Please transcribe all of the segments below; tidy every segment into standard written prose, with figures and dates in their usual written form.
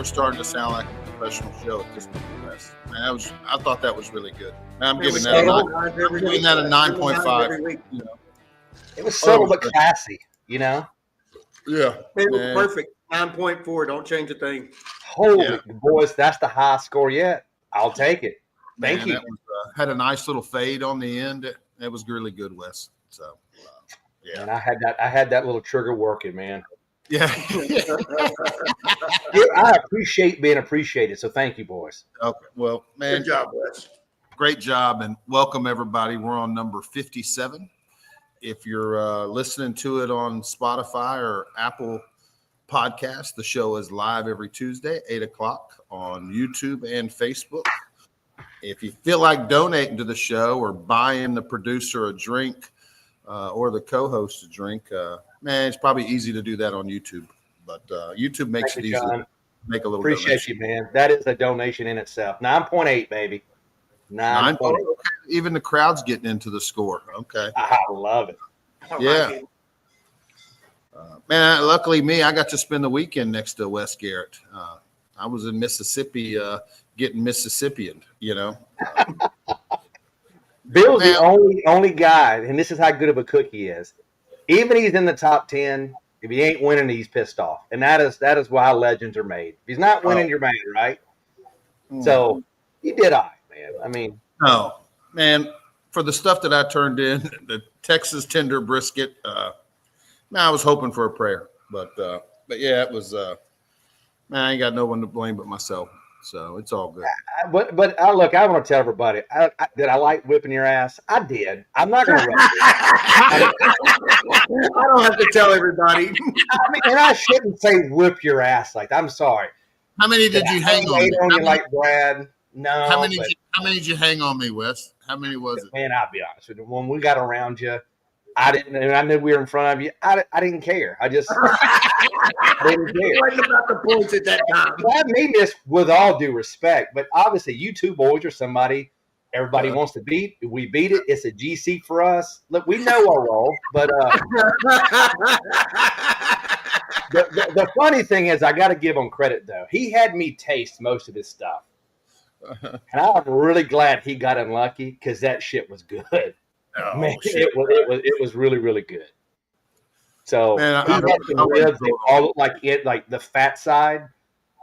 starting to sound like a professional show at this point. Man, I thought that was really good. Man, I'm giving that a 9.5. You know? It was subtle but classy, you know? Yeah. It was perfect. 9.4. Don't change a thing. Holy boys, that's the highest score yet. I'll take it. Thank you. That was, had a nice little fade on the end. It was really good, Wes. So, yeah. And I had that little trigger working, man. Yeah. I appreciate being appreciated. So thank you, boys. Okay. Well, man. Good job, Wes. Great job, and welcome everybody. We're on number 57. If you're listening to it on Spotify or Apple Podcasts, the show is live every Tuesday, 8 o'clock on YouTube and Facebook. If you feel like donating to the show or buying the producer a drink or the co-host a drink, man, it's probably easy to do that on YouTube. But YouTube makes it easy to make a little Appreciate donation. you, man. That is a donation in itself. 9.8, baby. 9.8. Okay. Even the crowd's getting into the score. Okay. I love it. Yeah. Man, luckily me, I got to spend the weekend next to Wes Garrett. I was in Mississippi getting Mississippian, you know. Bill's the only guy, and this is how good of a cook he is. Even he's in the top 10, if he ain't winning, he's pissed off. And that is why legends are made. If he's not winning, you're mad, right? So you did all right, man. I mean. No, man, for the stuff that I turned in, the Texas tender brisket, man, I was hoping for a prayer. But yeah, it was, man, I ain't got no one to blame but myself. So it's all good. But look, I want to tell everybody, did I like whipping your ass? I did. I'm not going to run I don't have to tell everybody. I mean, and I shouldn't say whip your ass like that. I'm sorry. How many did you hang on me? You like Brad? No. How many did you hang on me, Wes? How many was it? Man, I'll be honest with you. When we got around you, I didn't, and I knew we were in front of you. I didn't care. I just didn't care. It wasn't about the points at that time. I mean this with all due respect, but obviously you two boys are somebody everybody wants to beat. If we beat it, it's a GC for us. Look, we know our role, but the funny thing is, I got to give him credit though. He had me taste most of his stuff, and I'm really glad he got unlucky because that shit was good. Oh, man, shit. it was really, really good. So Man, he had some ribs that all look like the fat side,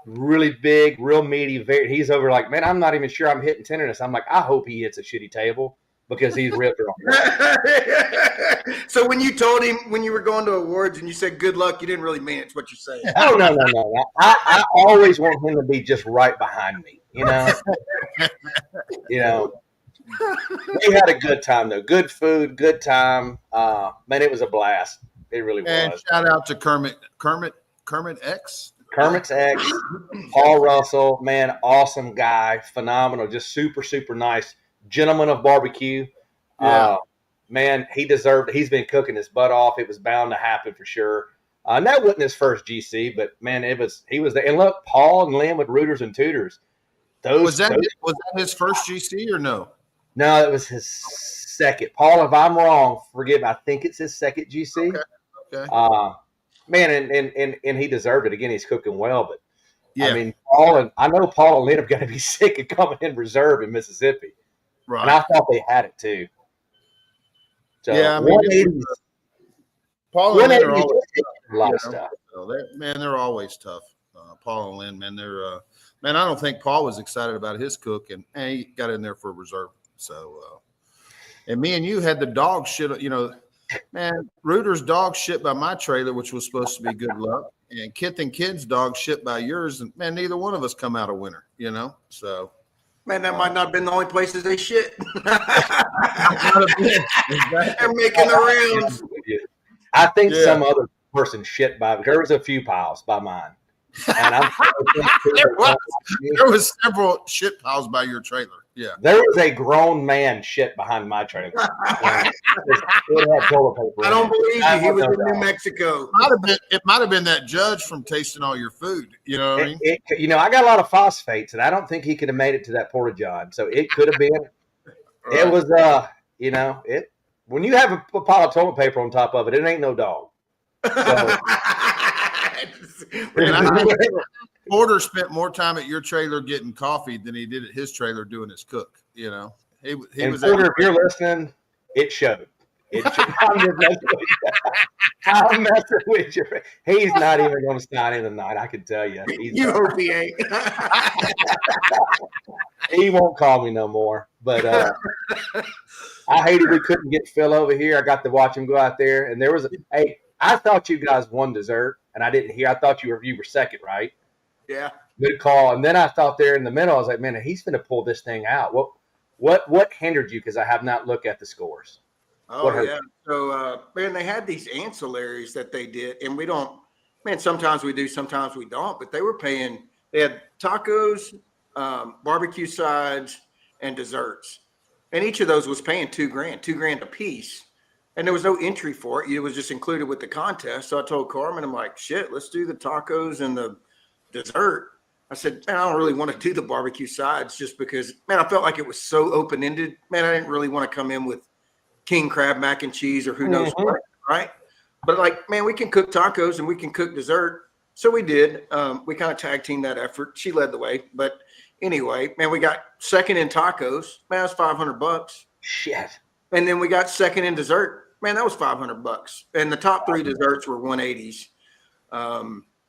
really big, real meaty. He's over like, man, I'm not even sure I'm hitting tenderness. I'm like, I hope he hits a shitty table because he's ripped on. So when you told him when you were going to awards and you said good luck, you didn't really mean it's what you're saying. Oh no. I always want him to be just right behind me. You know. We had a good time though. Good food, good time. Man, it was a blast. It really was. And shout out to Kermit X. Kermit's ex, Paul Russell, man, awesome guy, phenomenal, just super, super nice. Gentleman of barbecue. Yeah. Man, he deserved it. He's been cooking his butt off. It was bound to happen for sure. And that wasn't his first GC, but man, he was there. And look, Paul and Lynn with Rooters and Tutors. Was that his first GC or no? No, it was his second. Paul, if I'm wrong, forgive me. I think it's his second GC. Okay. Man, and he deserved it. Again, he's cooking well, but yeah. I mean, I know Paul and Lynn are going to be sick of coming in reserve in Mississippi. Right. And I thought they had it too. So, yeah, I mean, Paul and Lynn are always a lot of stuff. They're always tough. Paul and Lynn, man, they're man. I don't think Paul was excited about his cook, and he got in there for reserve. So, and me and you had the dog shit. You know, man, Reuter's dog shit by my trailer, which was supposed to be good luck, and Kith and Kid's dog shit by yours, and man, neither one of us come out a winner. You know, so. Man, that might not have been the only places they shit. They're making the rounds. I think some other person shit by. There was a few piles by mine. And there was several shit piles by your trailer. Yeah, there was a grown man shit behind my trailer. I don't believe you. He was in New Mexico. It might have been that judge from tasting all your food. You know what I mean? I got a lot of phosphates, and I don't think he could have made it to that Porta John. So it could have been. Right. It was, it. When you have a pile of toilet paper on top of it, it ain't no dog. So, Porter spent more time at your trailer getting coffee than he did at his trailer doing his cook. You know, he and was. Porter, if you're listening, it showed. It showed. I'm just messing with you. I'm messing with you. He's not even going to sign in tonight. I can tell you. You hope he ain't. He won't call me no more. But I hated we couldn't get Phil over here. I got to watch him go out there, and there was hey, I thought you guys won dessert, and I didn't hear. I thought you were second, right? Yeah. Good call. And then I thought there in the middle, I was like, man, he's going to pull this thing out. What hindered you? Because I have not looked at the scores. Oh, yeah. So, man, they had these ancillaries that they did, and we don't, man, sometimes we do, sometimes we don't, but they had tacos, barbecue sides, and desserts. And each of those was paying $2,000 a piece. And there was no entry for it. It was just included with the contest. So I told Carmen, I'm like, shit, let's do the tacos and the dessert. I said, man, I don't really want to do the barbecue sides just because, man, I felt like it was so open-ended. Man, I didn't really want to come in with king crab mac and cheese or who knows what, right? But like, man, we can cook tacos and we can cook dessert. So we did. We kind of tag teamed that effort. She led the way. But anyway, man, we got second in tacos. Man, that's $500. Shit. And then we got second in dessert. Man, that was $500. And the top three desserts were 180s.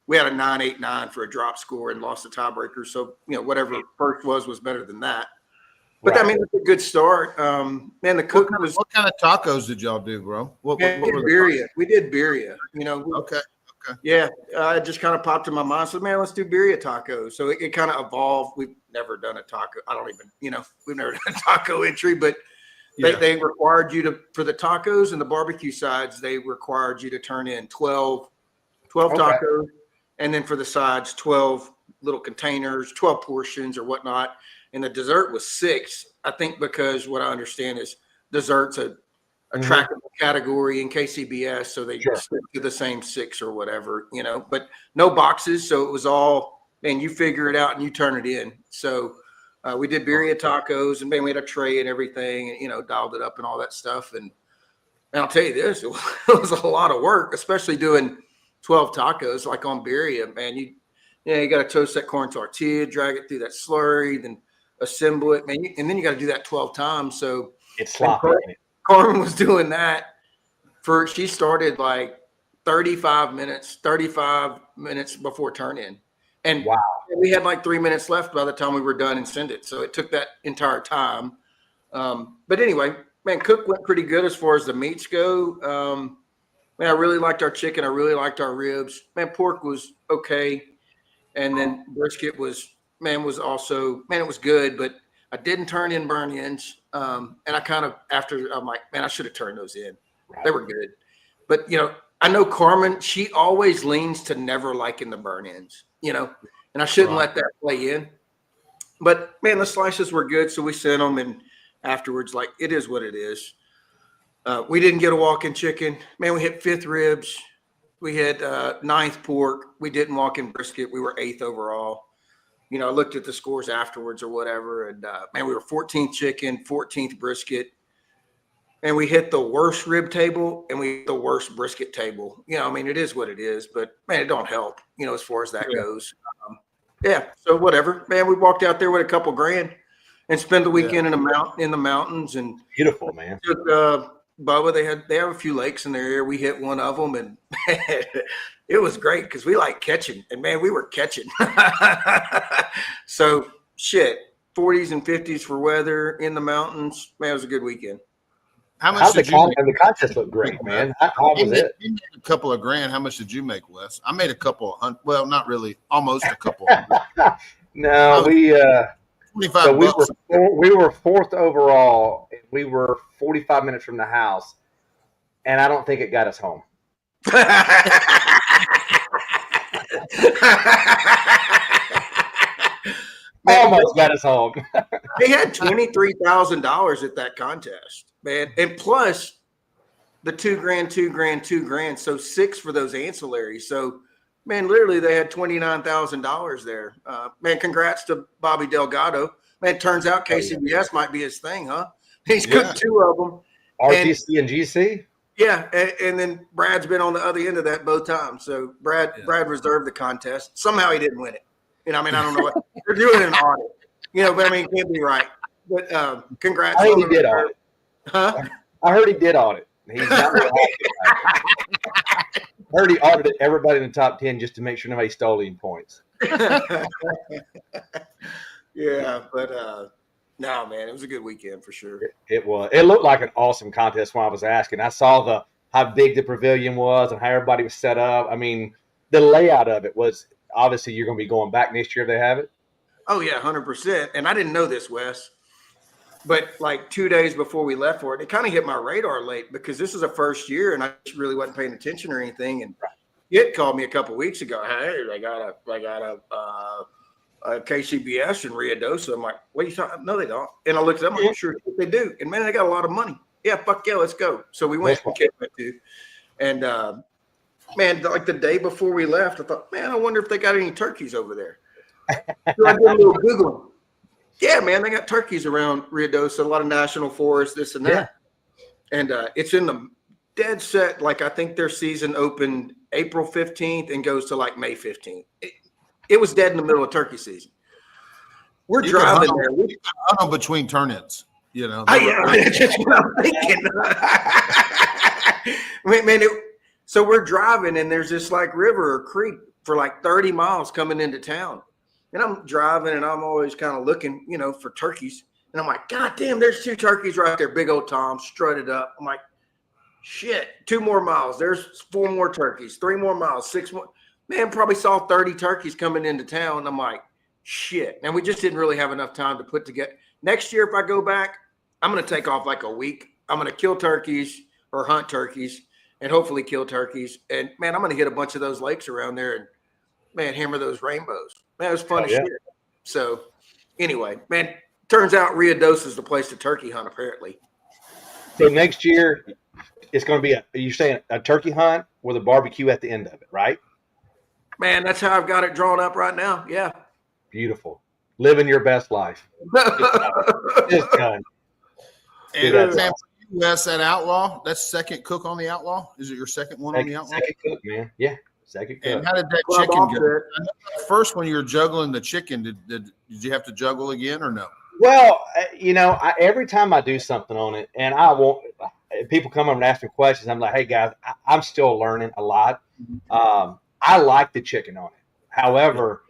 We had a 989 for a drop score and lost the tiebreaker. So, you know, whatever first was better than that. But Right. I mean, it's a good start. Man, the cook was. What kind of tacos did y'all do, bro? What We did birria. We did birria. You know. Okay. Yeah, I just kind of popped in my mind. So, man, let's do birria tacos. So it kind of evolved. We've never done a taco. I don't even, you know, we've never done a taco entry, but they required you to, for the tacos and the barbecue sides, they required you to turn in 12 tacos. And then for the sides, 12 little containers, 12 portions or whatnot. And the dessert was 6. I think because what I understand is dessert's a trackable category in KCBS. So they stick to the same 6 or whatever, you know, but no boxes. So it was all, man, you figure it out and you turn it in. So we did birria tacos and man, we had a tray and everything and, you know, dialed it up and all that stuff. And I'll tell you this, it was a lot of work, especially doing 12 tacos like on birria, man. You got to toast that corn tortilla, drag it through that slurry, then assemble it, man. And then you got to do that 12 times. So it's sloppy. Carmen was doing that she started like 35 minutes before turn in. And wow, we had like 3 minutes left by the time we were done and send it. So it took that entire time. But anyway, man, cook went pretty good as far as the meats go. Man, I really liked our chicken. I really liked our ribs. Man, pork was okay. And then brisket was also, man, it was good, but I didn't turn in burn ends. And I kind of, I'm like, man, I should have turned those in. Right. They were good. But, you know, I know Carmen, she always leans to never liking the burn ends, you know, and I shouldn't let that play in. But, man, the slices were good. So we sent them and afterwards, like, it is what it is. We didn't get a walk-in chicken. Man, we hit 5th ribs. We had 9th pork. We didn't walk in brisket. We were 8th overall. You know, I looked at the scores afterwards or whatever, and, man, we were 14th chicken, 14th brisket. And we hit the worst rib table and we hit the worst brisket table. You know, I mean, it is what it is, but, man, it don't help, you know, as far as that goes. So whatever. Man, we walked out there with a couple grand and spent the weekend in the mountains. And beautiful, man. Took, Bubba, they have a few lakes in their area. We hit one of them, and it was great because we like catching, and man, we were catching. So shit, 40s and 50s for weather in the mountains. Man, it was a good weekend. How much did you make? The contest looked great, man. How was it? You made a couple of grand. How much did you make, Wes? I made a couple of, well, not really, almost a couple. No, we 25 so bucks. we were 4th overall. We were 45 minutes from the house, and I don't think it got us home. Almost got us home. They had $23,000 at that contest, man, and plus the $2,000. So 6 for those ancillaries. So, man, literally they had $29,000 there. Man, congrats to Bobby Delgado. Man, turns out KCBS might be his thing, huh? He's cooked 2 of them. RTC and GC? Yeah, and then Brad's been on the other end of that both times. So Brad reserved the contest. Somehow he didn't win it. I mean, I don't know what they're doing an audit. But I mean, it can't be right. But congrats. I heard he did audit. Huh? I heard he did audit. He's not really I heard he audited everybody in the top 10 just to make sure nobody stole any points. Yeah, but no, man, it was a good weekend for sure. It was. It looked like an awesome contest when I was asking. I saw how big the pavilion was and how everybody was set up. I mean, the layout of it was obviously you're going to be going back next year if they have it. Oh yeah, 100%. And I didn't know this, Wes, but like 2 days before we left for it, it kind of hit my radar late because this is a first year and I just really wasn't paying attention or anything. And it called me a couple of weeks ago. Hey, they got a KCBS in Ruidoso. I'm like, what are you talking? No, they don't. And I looked at them. I'm like, sure they do. And man, they got a lot of money. Yeah, fuck yeah, let's go. So we went. And man, like the day before we left, I thought, man, I wonder if they got any turkeys over there. So I did a little Googling. Yeah, man, they got turkeys around Ruidoso, a lot of national forests, this and that. Yeah. And it's in the dead set. Like I think their season opened April 15th and goes to like May 15th. It was dead in the middle of turkey season. We're driving there. We hunt them between turn-ins, Yeah, that's what I'm thinking. Man, so we're driving and there's this like river or creek for like 30 miles coming into town. And I'm driving and I'm always kind of looking, for turkeys. And I'm like, God damn, there's 2 turkeys right there. Big old Tom strutted up. I'm like, shit, 2 more miles. There's 4 more turkeys, 3 more miles, 6 more. Man, probably saw 30 turkeys coming into town. I'm like, shit. And we just didn't really have enough time to put together. Next year, if I go back, I'm going to take off like a week. I'm going to kill turkeys or hunt turkeys and hopefully kill turkeys. And, man, I'm going to hit a bunch of those lakes around there and, man, hammer those rainbows. Man, it was fun as shit. So, anyway, man, turns out Ruidoso is the place to turkey hunt, apparently. So, next year, it's going to be you're saying a turkey hunt with a barbecue at the end of it, right? Man, that's how I've got it drawn up right now. Yeah. Beautiful. Living your best life. It's done. And Wes, that Outlaw, that's second cook on the Outlaw? Is it your second one on the Outlaw? Second cook, man. Yeah, second cook. And how did that chicken go? First, when you were juggling the chicken, did you have to juggle again or no? Well, every time I do something on it, and people come up and ask me questions, I'm like, hey, guys, I'm still learning a lot. I like the chicken on it. However,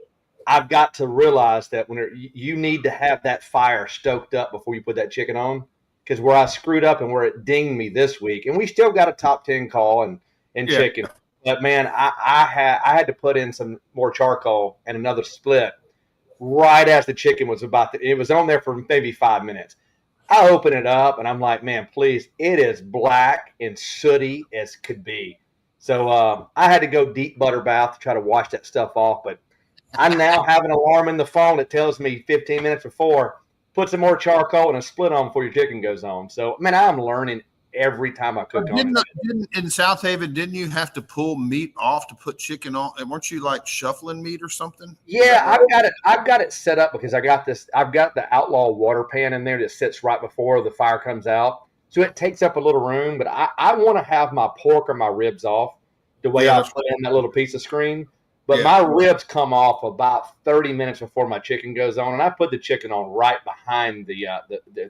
I've got to realize that when you need to have that fire stoked up before you put that chicken on, because where I screwed up and where it dinged me this week, and we still got a top 10 call and chicken, but man, I had to put in some more charcoal and another split right as the chicken was it was on there for maybe 5 minutes. I open it up and I'm like, man, please, it is black and sooty as could be. So I had to go deep butter bath to try to wash that stuff off. But I now have an alarm in the phone that tells me 15 minutes before, put some more charcoal and a split on before your chicken goes on. So, man, I'm learning every time I cook on it. In South Haven, didn't you have to pull meat off to put chicken on? And weren't you like shuffling meat or something? Yeah, I've got it set up because I've got the Outlaw water pan in there that sits right before the fire comes out. So it takes up a little room, but I want to have my pork or my ribs off the way I put in that little piece of screen. But my ribs come off about 30 minutes before my chicken goes on, and I put the chicken on right behind the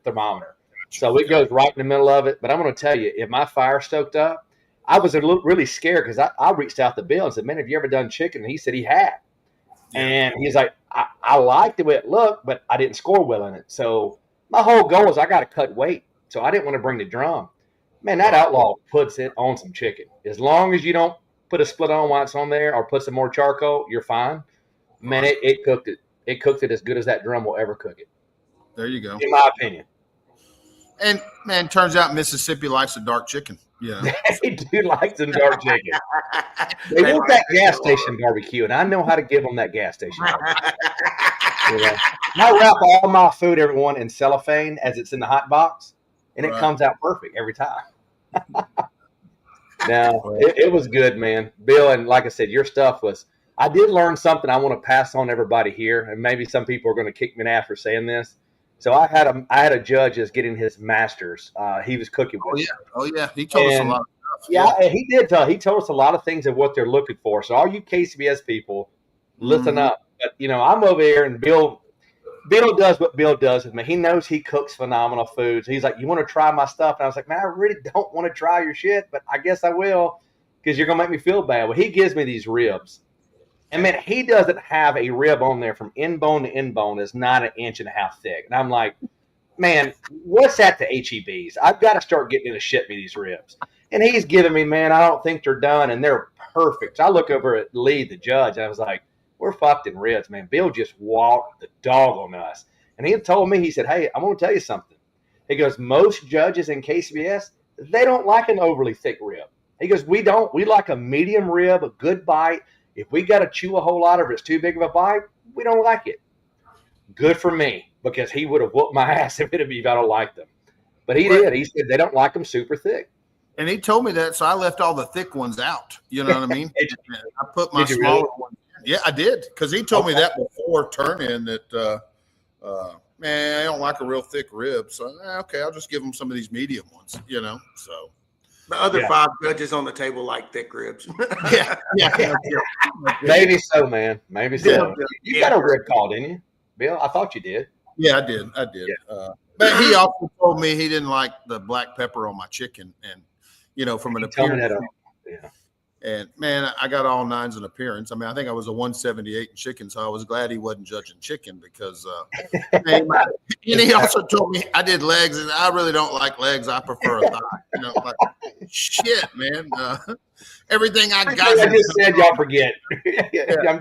thermometer. So it goes right in the middle of it. But I'm going to tell you, if my fire stoked up, I was really scared because I reached out to Bill and said, man, have you ever done chicken? And he said he had. And he's like, I liked the way it looked, but I didn't score well in it. So my whole goal is I got to cut weight. So I didn't want to bring the drum. Man, that Outlaw puts it on some chicken. As long as you don't put a split on while it's on there or put some more charcoal, you're fine. Man, it cooked it. It cooked it as good as that drum will ever cook it. There you go. In my opinion. And, man, turns out Mississippi likes a dark chicken. Yeah. They do like some dark chicken. They want that gas station barbecue, and I know how to give them that gas station barbecue. I wrap all my food, everyone, in cellophane as it's in the hot box, and it comes out perfect every time. No, it was good, man. Bill, and like I said, your stuff was – I did learn something I want to pass on to everybody here, and maybe some people are going to kick me in the ass for saying this. So I had a judge that's getting his master's. He was cooking with. Oh yeah. He told us a lot of stuff. Yeah, he did. He told us a lot of things of what they're looking for. So all you KCBS people, listen up. But I'm over here, and Bill does what Bill does with me. He knows he cooks phenomenal foods. He's like, "You want to try my stuff?" And I was like, "Man, I really don't want to try your shit, but I guess I will because you're gonna make me feel bad." Well, he gives me these ribs, and man, he doesn't have a rib on there from end bone to end bone is not 1.5 inches thick. And I'm like, "Man, what's at the HEBs? I've got to start getting him to ship me these ribs." And he's giving me, man, I don't think they're done, and they're perfect. So I look over at Lee, the judge, and I was like, "We're fucked in ribs, man." Bill just walked the dog on us. And he had told me, he said, "Hey, I'm going to tell you something." He goes, "Most judges in KCBS, they don't like an overly thick rib." He goes, "We don't. We like a medium rib, a good bite. If we got to chew a whole lot of it, it's too big of a bite, we don't like it." Good for me, because he would have whooped my ass if I don't like them. But he did. He said they don't like them super thick. And he told me that, so I left all the thick ones out. You know what I mean? I put my smaller really? ones. Yeah, I did, because he told me that before turn-in that, man, I don't like a real thick rib. So, okay, I'll just give him some of these medium ones, so. The other 5 judges on the table like thick ribs. Yeah. Maybe so, man. Maybe so. Yeah. You got a rib call, didn't you, Bill? I thought you did. Yeah, I did. Yeah. But he also told me he didn't like the black pepper on my chicken, and from an appearance. Yeah. And man, I got all 9s in appearance. I mean, I think I was a 178 in chicken, so I was glad he wasn't judging chicken because. And he also told me I did legs, and I really don't like legs. I prefer a thigh. Like shit, man. Everything I got. I just said y'all forget. Yeah.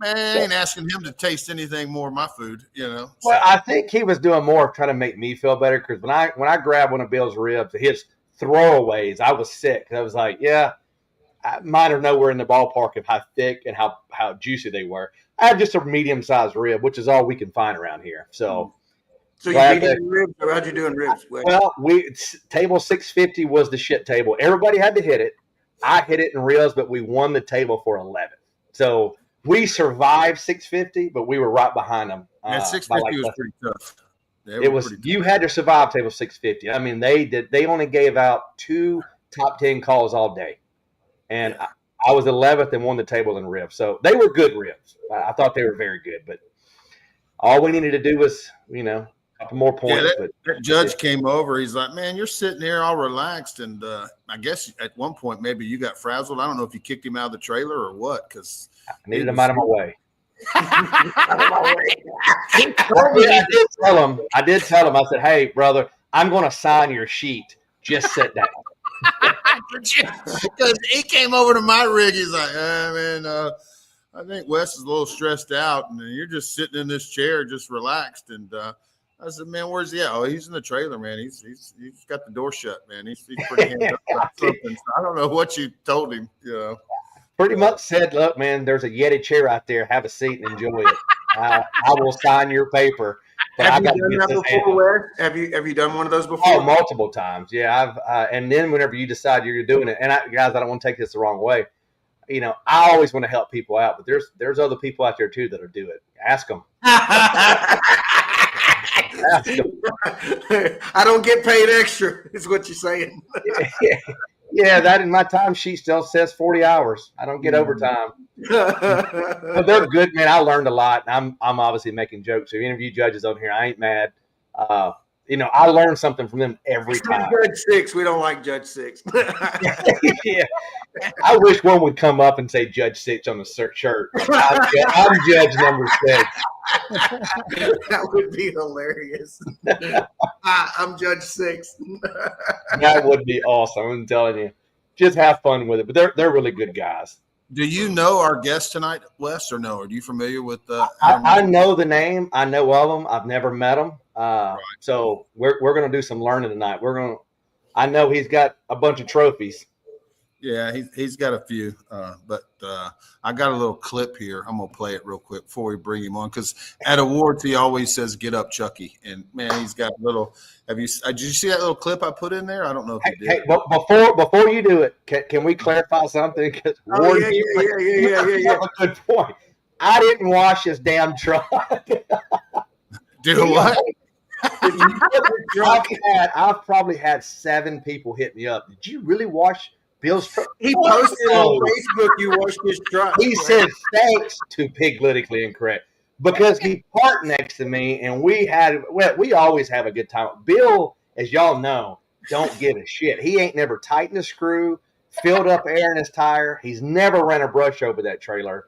Man, I ain't asking him to taste anything more of my food. So. Well, I think he was doing more of trying to make me feel better because when I grabbed one of Bill's ribs, his throwaways, I was sick. I was like, yeah. Mine are nowhere in the ballpark of how thick and how juicy they were. I had just a medium-sized rib, which is all we can find around here. So you beat in ribs, or how'd you do in ribs? Well, table 650 was the shit table. Everybody had to hit it. I hit it in ribs, but we won the table for 11. So we survived 650, but we were right behind them. And 650 was pretty tough. It was. You had to survive table 650. I mean, they did. They only gave out 2 top 10 calls all day. And I was 11th and won the table in ribs. So they were good ribs. I thought they were very good. But all we needed to do was, a couple more points. Yeah, that judge came over. He's like, "Man, you're sitting here all relaxed." And I guess at one point maybe you got frazzled. I don't know if you kicked him out of the trailer or what. Because I needed him out of my way. I did tell him. I said, "Hey, brother, I'm going to sign your sheet. Just sit down." Because he came over to my rig, he's like, man, I think Wes is a little stressed out, and you're just sitting in this chair, just relaxed. And I said, "Man, where's he at?" "Oh, he's in the trailer, man. He's got the door shut, man. He's pretty hands up something." So I don't know what you told him. Pretty much said, "Look, man, there's a Yeti chair out there. Have a seat and enjoy it. I will sign your paper." Have you done that before, Wes? Have you done one of those before? Oh, multiple times. Yeah, I've. And then whenever you decide you're doing it, and guys, I don't want to take this the wrong way. I always want to help people out, but there's other people out there too that'll do it. Ask them. Ask them. I don't get paid extra, is what you're saying. Yeah, that in my time sheet still says 40 hours. I don't get overtime. But they're good, man. I learned a lot. I'm obviously making jokes. So interview judges on here, I ain't mad. I learned something from them every time. Judge 6, we don't like Judge 6. Yeah. I wish one would come up and say Judge 6 on the shirt. I'm Judge number 6. That would be hilarious. I'm Judge 6. That would be awesome. I'm telling you. Just have fun with it. But they're really good guys. Do you know our guest tonight, Wes, or no? Are you familiar with I know the name. I know of them. I've never met them. Right. So we're going to do some learning tonight. I know he's got a bunch of trophies. Yeah, he's got a few, but I got a little clip here. I'm gonna play it real quick before we bring him on, because at awards he always says "Get up, Chucky," and man, he's got a little. Did you see that little clip I put in there? I don't know if you did. Hey, but before you do it, can we clarify something? Yeah. A good point. I didn't wash his damn truck. Do what? I've probably had 7 people hit me up. Did you really wash Bill's truck. He posted on Facebook you washed his truck. He said thanks to Pigletically Incorrect because he parked next to me and we always have a good time. Bill, as y'all know, don't give a shit. He ain't never tightened a screw, filled up air in his tire. He's never ran a brush over that trailer.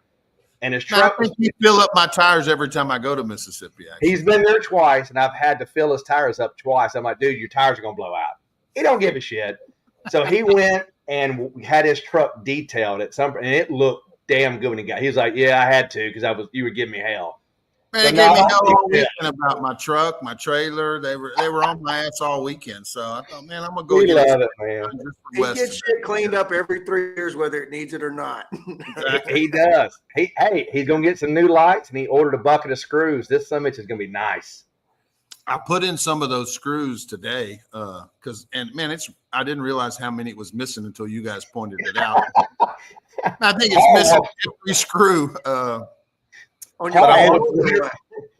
And his truck. I think he fill up my tires every time I go to Mississippi. Actually. He's been there twice, and I've had to fill his tires up twice. I'm like, dude, your tires are gonna blow out. He don't give a shit. So he went and had his truck detailed at some, and it looked damn good when he got. He was like, "Yeah, I had to because you were giving me hell." Man, they gave me hell all weekend about my truck, my trailer. They were on my ass all weekend. So I thought, man, I'm gonna go. We love it, man. He gets shit cleaned up every 3 years, whether it needs it or not. He does. He's gonna get some new lights, and he ordered a bucket of screws. This summit is gonna be nice. I put in some of those screws today, I didn't realize how many it was missing until you guys pointed it out. I think it's missing every screw.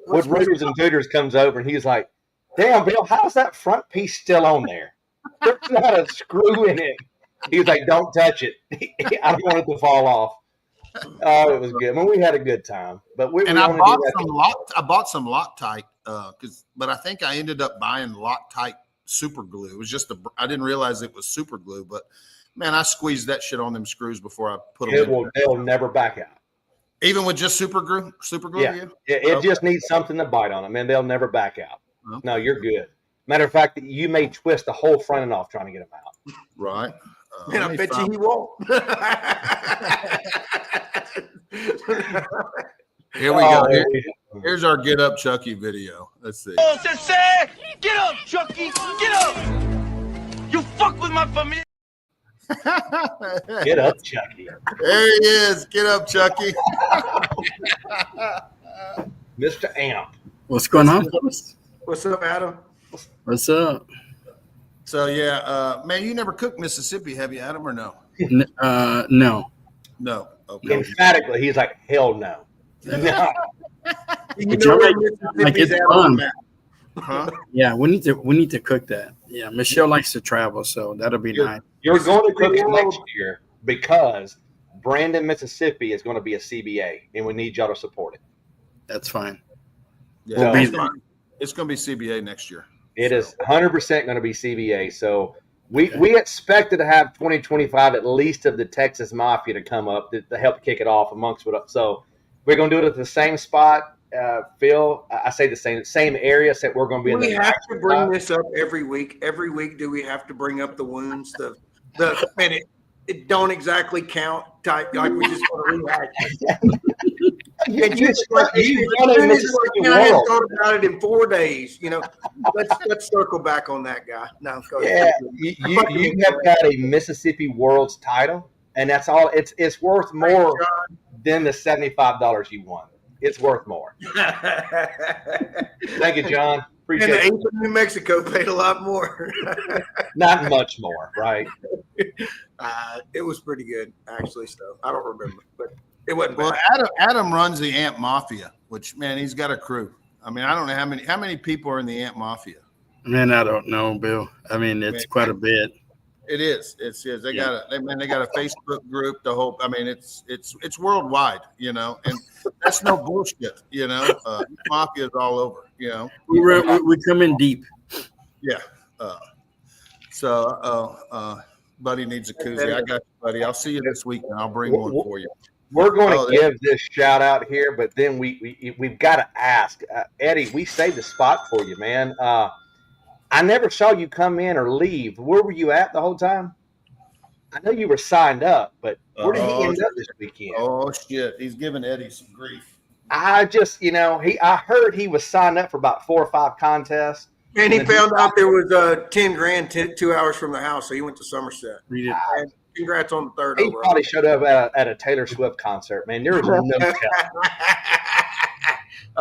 With Rooters and Tooters comes over and he's like, "Damn, Bill, how's that front piece still on there? There's not a screw in it." He was like, "Don't touch it. I don't want it to fall off." Oh, it was good. I mean, we had a good time. But I bought some Loctite but I think I ended up buying Loctite super glue. It was just I didn't realize it was super glue, but man, I squeezed that shit on them screws before I put them in. They'll never back out. Even with just super glue? Yeah. It just needs something to bite on it, man. They'll never back out. Okay. No, you're good. Matter of fact, you may twist the whole front end off trying to get them out. Right. And I bet you he won't. Here we go. Here's our Get Up Chucky video. Let's see. Oh, Sensei! Get up, Chucky! Get up! You fuck with my family! Get up, Chucky. There he is. Get up, Chucky. Mr. Amp. What's going on? What's up, Adam? What's up? So, man, you never cooked Mississippi, have you, Adam, or no? No. No. Okay. Emphatically, he's like, hell no. No. It's fun. Huh? Yeah, we need to cook that. Yeah, Michelle likes to travel, so that'll be nice. You're going to cook it next year because Brandon, Mississippi is going to be a CBA, and we need y'all to support it. That's fine. Yeah, it's going to be CBA next year. It is 100% going to be CBA. So we expected to have 2025 at least of the Texas Mafia to come up to help kick it off amongst what. So we're going to do it at the same spot. Phil, I say the same area. So we're going to be. We have to bring this up every week. Every week, do we have to bring up the wounds? And it don't exactly count. Type like we just want to rehash it. And you thought about it in 4 days. Let's circle back on that guy. No, go ahead. Yeah, you have got a Mississippi World's title, and that's all. It's worth more than the $75 you won. It's worth more. Thank you, John. Appreciate it. And the 8th of New Mexico paid a lot more. Not much more, right? It was pretty good, actually. So I don't remember, but it wasn't bad. Well, Adam runs the Ant Mafia, which, man, he's got a crew. I mean, I don't know how many people are in the Ant Mafia. Man, I don't know, Bill. I mean, it's quite a bit. It is. They got a Facebook group. It's worldwide, and that's no bullshit, Mafia is all over, We come in deep. Yeah. Buddy needs a koozie. I got you, buddy. I'll see you this weekend. I'll bring one for you. We're going to give this shout out here, but then we've got to ask Eddie. We saved the spot for you, man. I never saw you come in or leave. Where were you at the whole time? I know you were signed up, but where did he end up this weekend? Oh shit, he's giving Eddie some grief. I just, I heard he was signed up for about 4 or 5 contests. And he found out there was 10 grand 2 hours from the house, so he went to Somerset. And congrats on the third. He probably showed up at a Taylor Swift concert, man. There was no telling.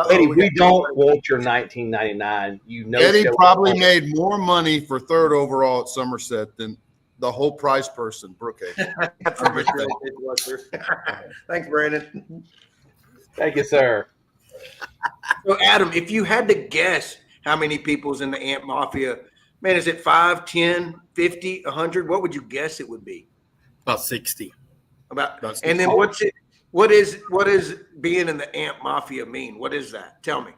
Eddie, we don't want your 1999. Eddie probably made more money for 3rd overall at Somerset than the whole prize person, Brookhaven. Thanks, Brandon. Thank you, sir. So, Adam, if you had to guess how many people's in the Ant Mafia, man, is it 5, 10, 50, 100? What would you guess it would be? About 60. And then what is being in the Amp Mafia mean? What is that? Tell me.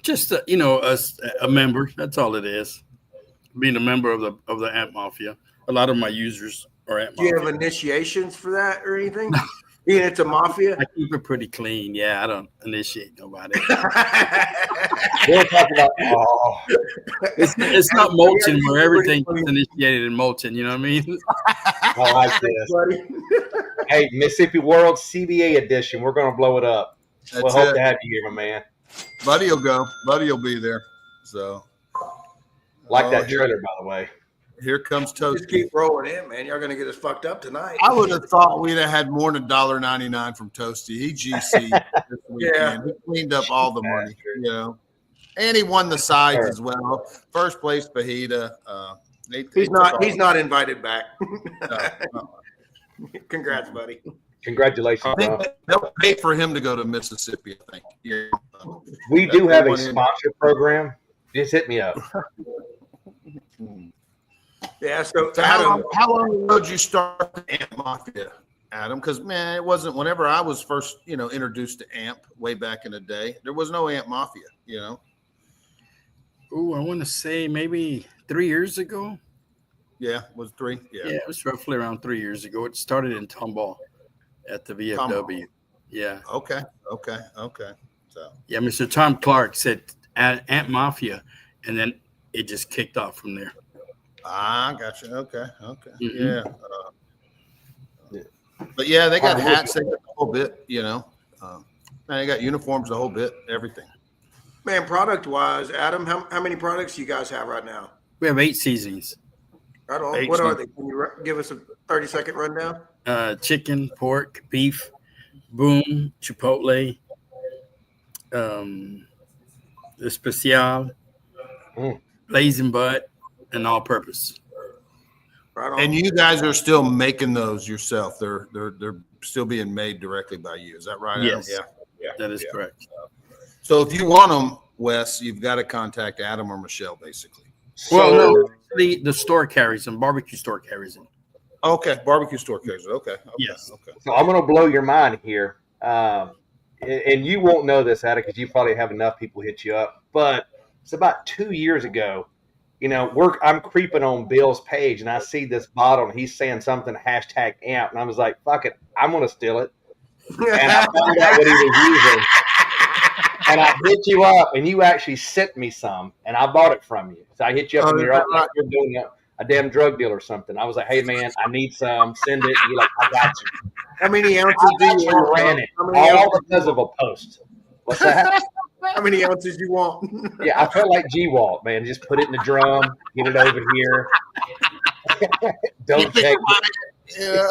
Just a member. That's all it is. Being a member of the Amp Mafia. A lot of my users are Amp Do you Mafia. have initiations for that or anything? Being it's a mafia? I keep it pretty clean. Yeah, I don't initiate nobody. We'll talk about. It's not Molten where everything is initiated in Molten. You know what I mean? I like this. Hey, Mississippi World CBA edition. We're going to blow it up. We'll hope to have you here, my man. Buddy will go. Buddy will be there. So, Like that trailer, by the way. Here comes Toasty. Just keep rolling in, man. Y'all gonna get us fucked up tonight. I would have thought we'd have had more than $1.99 from Toasty. He GC this weekend. He cleaned up all the money, you know. And he won the sides as well. First place fajita. He's not invited back. Congrats, buddy. Congratulations, I think bro. they'll pay for him to go to Mississippi, I think. Yeah. We do have a sponsor program. Just hit me up. Yeah, so how long ago did you start the Amp Mafia, Adam? Because, man, it wasn't whenever I was first, introduced to Amp way back in the day. There was no Amp Mafia, Ooh, I want to say maybe 3 years ago. Yeah, was 3? Yeah, it was roughly around 3 years ago. It started in Tomball at the VFW. Tomball. Yeah. Okay. So yeah, Mr. Tom Clark said Amp Mafia, and then it just kicked off from there. Gotcha. Okay. Mm-hmm. Yeah. But yeah, they got hats, they got a whole bit, they got uniforms, a whole bit, everything. man, product wise, Adam, how many products do you guys have right now? We have 8 seasonings. Right on. What are they? Can you give us a 30-second rundown? Chicken, pork, beef, boom, chipotle, especial, blazing butt, and all purpose. Right on. And you guys are still making those yourself. They're still being made directly by you. Is that right, Adam? Yes. Yeah. That is correct. So if you want them, Wes, you've got to contact Adam or Michelle, basically. Well, no, the store carries them. Barbecue store carries them. Okay, barbecue store carries it. Okay. Yes. Okay. So I'm going to blow your mind here. And you won't know this, Adam, because you probably have enough people hit you up. But it's about 2 years ago. I'm creeping on Bill's page, and I see this bottle, and he's saying something #amp, and I was like, fuck it, I'm going to steal it. And I found out what he was using. And I hit you up, and you actually sent me some, and I bought it from you. So I hit you up, and you're doing a damn drug deal or something. I was like, hey, man, I need some. Send it. You're like, I got you. How many ounces do you want? Ran it all because of a post. What's that? How many ounces you want? Yeah, I felt like G-Walt, man. Just put it in the drum, get it over here. Don't check it. Yeah.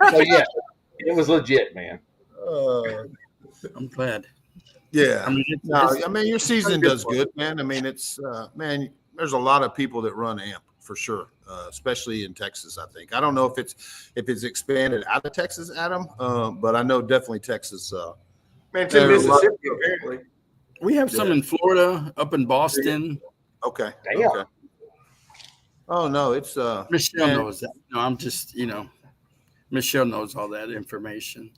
So, yeah, it was legit, man. I'm glad. Yeah. I mean, Your season does good, man. I mean, it's man, there's a lot of people that run Amp for sure, especially in Texas, I think. I don't know if it's expanded out of Texas, Adam, but I know definitely Texas. Man, it's in Mississippi, apparently. We have some in Florida, up in Boston. Okay. Damn. Okay. Oh no, it's Michelle knows that. No, I'm just, Michelle knows all that information.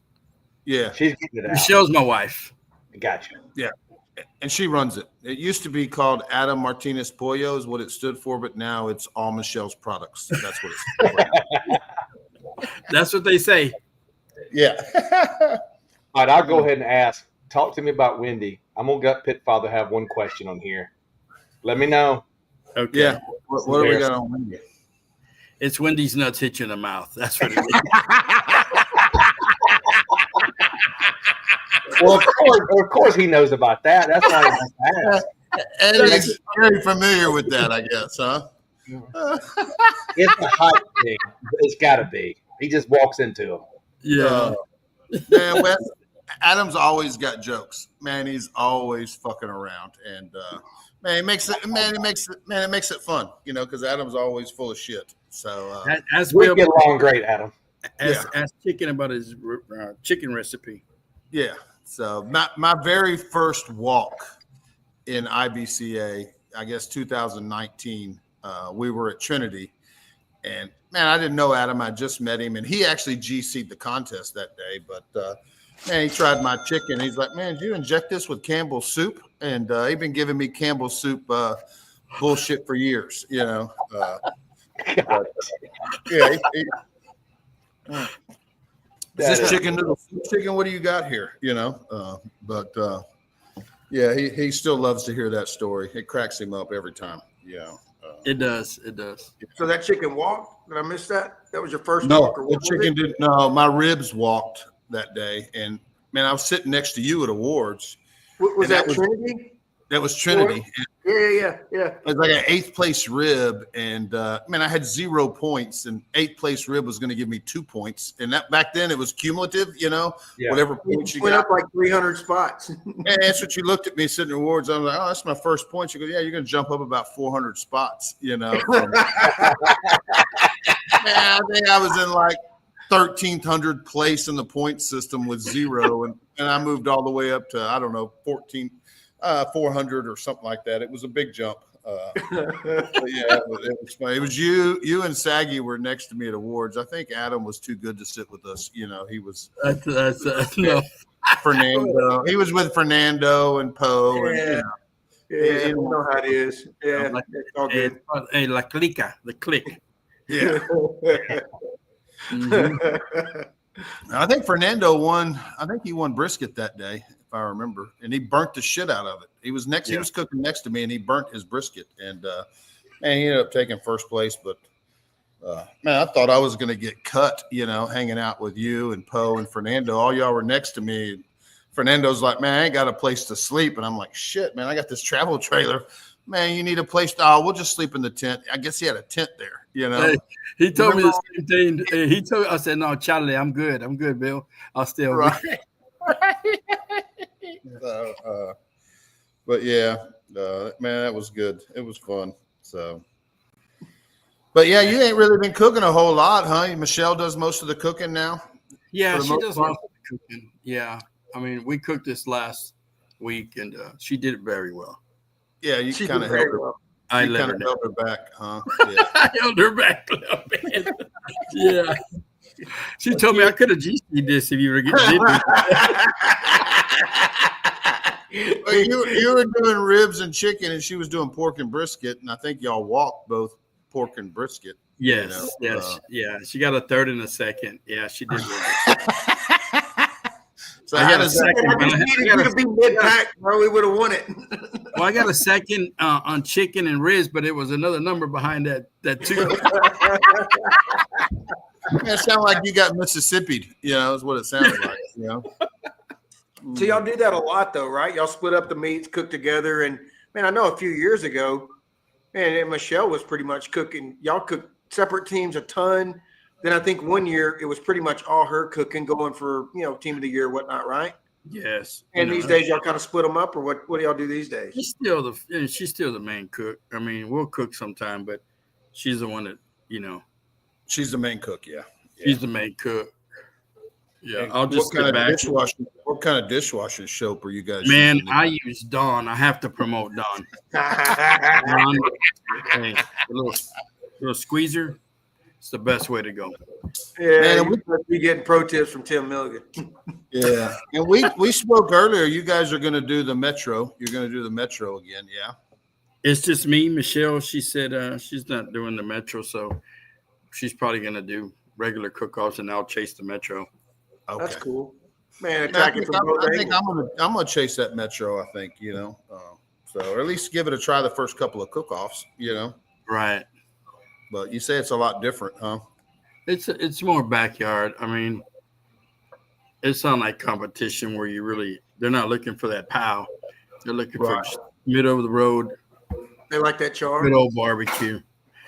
Yeah. She's getting it out. Michelle's my wife. Gotcha. Yeah. And she runs it. It used to be called Adam Martinez Pollo is what it stood for, but now it's all Michelle's products. That's what it's for. That's what they say. Yeah. All right, I'll go ahead and ask. Talk to me about Wendy. I'm going to gut Pitfather have one question on here. Let me know. Okay. Yeah. What do we got on Wendy? It's Wendy's nuts hit you in the mouth. That's what it is. Well, of course he knows about that. That's why he wants to ask. And he's very familiar with that, I guess, huh? It's a hype thing. It's got to be. He just walks into them. Yeah. Man, Wes, Adam's always got jokes. Man, he's always fucking around, and it makes it fun, because Adam's always full of shit. So we get along great, Adam. Ask Chicken about his chicken recipe. Yeah. So my very first walk in IBCA, I guess 2019, we were at Trinity, And man, I didn't know Adam. I just met him, and he actually GC'd the contest that day. But man, he tried my chicken. He's like, "Man, did you inject this with Campbell's soup?" And he's been giving me Campbell's soup bullshit for years, you know. But, yeah. Is this chicken noodle chicken? What do you got here? You know, yeah, he still loves to hear that story. It cracks him up every time. You know, It does. It does. So that chicken walked. Did I miss that? That was your first no, walk, or the what was chicken it? didn't. No, my ribs walked that day, and man, I was sitting next to you at awards. Was and that Trinity? That was Trinity. Yeah. It was like an 8th place rib, and man, I had 0 points, and 8th place rib was going to give me 2 points, and that back then it was cumulative, you know, whatever points you Went got. up like 300 spots. And that's what you looked at me sitting in awards. I was like, "Oh, that's my first point." You go, "Yeah, you're going to jump up about 400 spots," you know. Man, I think I was in like 1300th place in the point system with 0, and I moved all the way up to, I don't know, 400 or something like that. It was a big jump. But yeah, it was funny. It was you and Saggy were next to me at awards. I think Adam was too good to sit with us. You know, he was No. Fernando. He was with Fernando and Poe. Yeah. And, Yeah, you know how it is. Yeah, Like, it's all good. Hey, la clica, the click. yeah. Mhm. I think Fernando won. I think he won brisket that day, if I remember, and he burnt the shit out of it. He was next. He was cooking next to me, and he burnt his brisket, and he ended up taking first place. But man, I thought I was going to get cut. You know, hanging out with you and Poe and Fernando. All y'all were next to me. Fernando's like, "Man, I ain't got a place to sleep," and I'm like, "Shit, man, I got this travel trailer. Man, you need a place to. Oh, we'll just sleep in the tent." I guess he had a tent there. You know. Hey, he told me the same thing. Hey, he told. I said, "No, Charlie, I'm good. I'm good, Bill. I'll stay over." Right. But yeah, man, that was good. It was fun. So, but yeah, you ain't really been cooking a whole lot, huh? Michelle does most of the cooking now. Yeah, For the she most does part. most of the cooking. Yeah, I mean, we cooked this last week, and she did it very well. Yeah, you She kind of did held very her. well. I You let kind her of down. held her back, huh? Yeah. I held her back a little bit. Yeah. She told me I could have GC'd this if you were getting did But you were doing ribs and chicken, and she was doing pork and brisket, and I think y'all walked both pork and brisket. Yes, You know, yes, yeah. She got a third and a second. Yeah, she did. Really. So I how got a does that? second. I just needed you to be mid-pack, bro. We would have won it. Well, I got a second on chicken and ribs, but it was another number behind that two. It sounded like you got Mississippi. You know, is what it sounded like. You know. So y'all did that a lot, though, right? Y'all split up the meats, cooked together, and man, I know a few years ago, man, and Michelle was pretty much cooking. Y'all cooked separate teams a ton. Then I think one year it was pretty much all her cooking, going for team of the year, whatnot, right? Yes. And these days y'all kind of split them up, or what? What do y'all do these days? She's still the main cook. I mean, we'll cook sometime, but she's the one that She's the main cook. Yeah. she's the main cook. Yeah, And I'll just what kind sit of back. dishwashing? What kind of dishwashing soap are you guys Man, using? I use Dawn. I have to promote Dawn. Dawn, hey, a little squeezer. It's the best way to go. Yeah, Man, you must be getting pro tips from Tim Milligan. Yeah, and we spoke earlier. You guys are going to do the Metro. You're going to do the Metro again, yeah? It's just me, Michelle. She said she's not doing the Metro, so she's probably gonna do regular cook-offs, and I'll chase the Metro. Okay. That's cool, man. I Attack think, it from both angles. I'm gonna chase that Metro. I think so, or at least give it a try the first couple of cook-offs. Right. But you say it's a lot different, huh? It's more backyard. I mean, it's not like competition where they're not looking for that pow. They're looking for just middle of the road, They like that char. good old barbecue.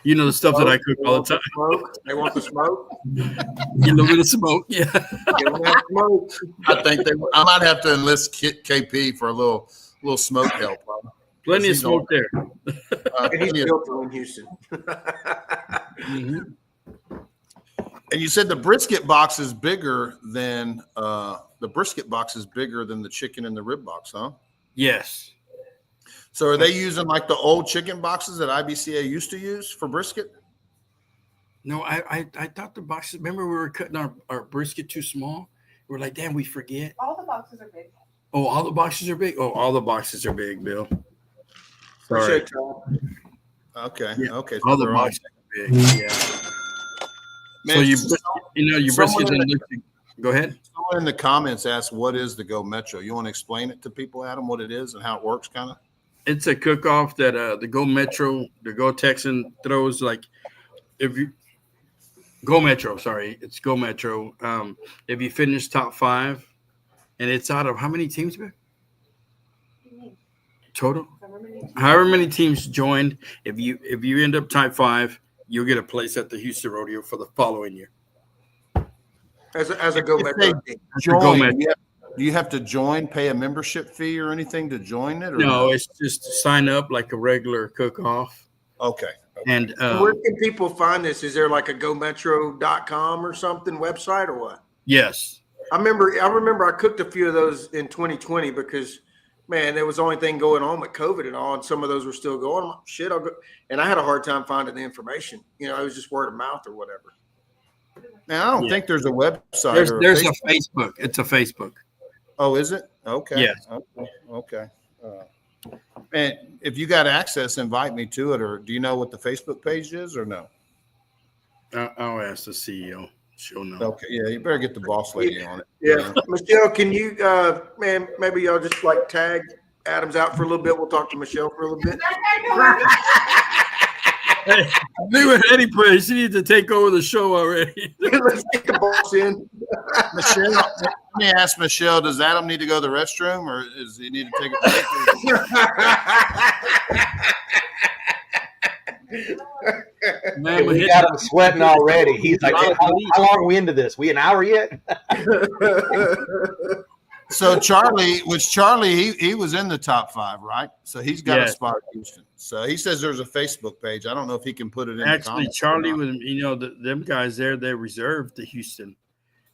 You know the stuff that I cook all the time. Smoke. They want the smoke. Get a little bit of smoke. Yeah. Give them that smoke. I think I might have to enlist KP for a little smoke help. Plenty of He's smoke there. And he's built in Houston. Mhm. And you said the brisket box is bigger than the chicken and the rib box, huh? Yes. So are they using like the old chicken boxes that IBCA used to use for brisket? No, I thought the boxes. Remember, we were cutting our brisket too small. We're like, damn, we forget. All the boxes are big. Oh, all the boxes are big. Oh, all the boxes are big, Bill. Sorry. Appreciate it, Tom. Okay. Yeah. Okay. All the they're all- boxes are big. Yeah. Man, So your someone brisket in doesn't look. Go ahead. someone in the comments asked, "What is the Go Metro?" You want to explain it to people, Adam? What it is and how it works, kind of? It's a cook-off that the Go Metro, the Go Texan throws. Like if you Go Metro, sorry, it's Go Metro. If you finish top 5, and it's out of how many teams, man? Total? However many teams joined. If you end up top 5, you'll get a place at the Houston Rodeo for the following year. As a Go If Metro they team. join, Metro. do you have to join, pay a membership fee or anything to join it? Or No, it's just to sign up like a regular cook-off. Okay. And Where can people find this? Is there like a GoMetro.com or something website or what? yes, I remember I cooked a few of those in 2020 because, man, there was the only thing going on with COVID and all, and some of those were still going. I'm like, shit, I'll go. And I had a hard time finding the information. You know, it was just word of mouth or whatever. Now, I don't think there's a website. there's or a Facebook. It's a Facebook. Oh, is it? Okay. Yes. Okay. And if you got access, invite me to it. Or do you know what the Facebook page is or no? I'll ask the CEO. She'll know. Okay. Yeah, you better get the boss lady on it. Yeah. Michelle, can you, man, maybe y'all just like tag Adams out for a little bit. We'll talk to Michelle for a little bit. Hey, leave it Eddie Praise. She needs to take over the show already. Let's get the boss in. Michelle, let me ask Michelle, does Adam need to go to the restroom or does he need to take a break? Man, We got him sweating already. He's like, hey, how long are we into this? We an hour yet? So Charlie, he was in the top 5, right? So he's got a Yes. spot in Houston. So he says there's a Facebook page. I don't know if he can put it in Actually, the comments. Charlie was, them guys there, they reserved the Houston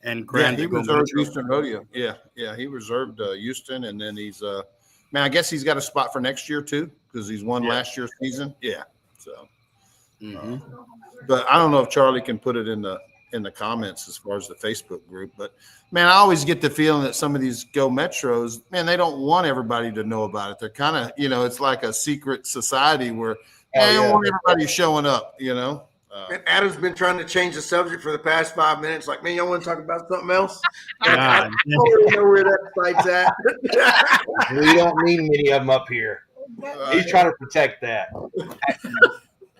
and Yeah, Grand. he to go reserved Metro. Houston Rodeo. Yeah, he reserved Houston, and then he's man, I guess he's got a spot for next year too because he's won last year's season. Yeah, so Mhm. but I don't know if Charlie can put it in the comments as far as the Facebook group. But man, I always get the feeling that some of these Go Metros, man, they don't want everybody to know about it. They're kind of, it's like a secret society where they don't want everybody showing up. And Adam's been trying to change the subject for the past 5 minutes. Like, man, y'all want to talk about something else? I God, don't really know where that site's at. We don't need many of them up here. He's trying to protect that.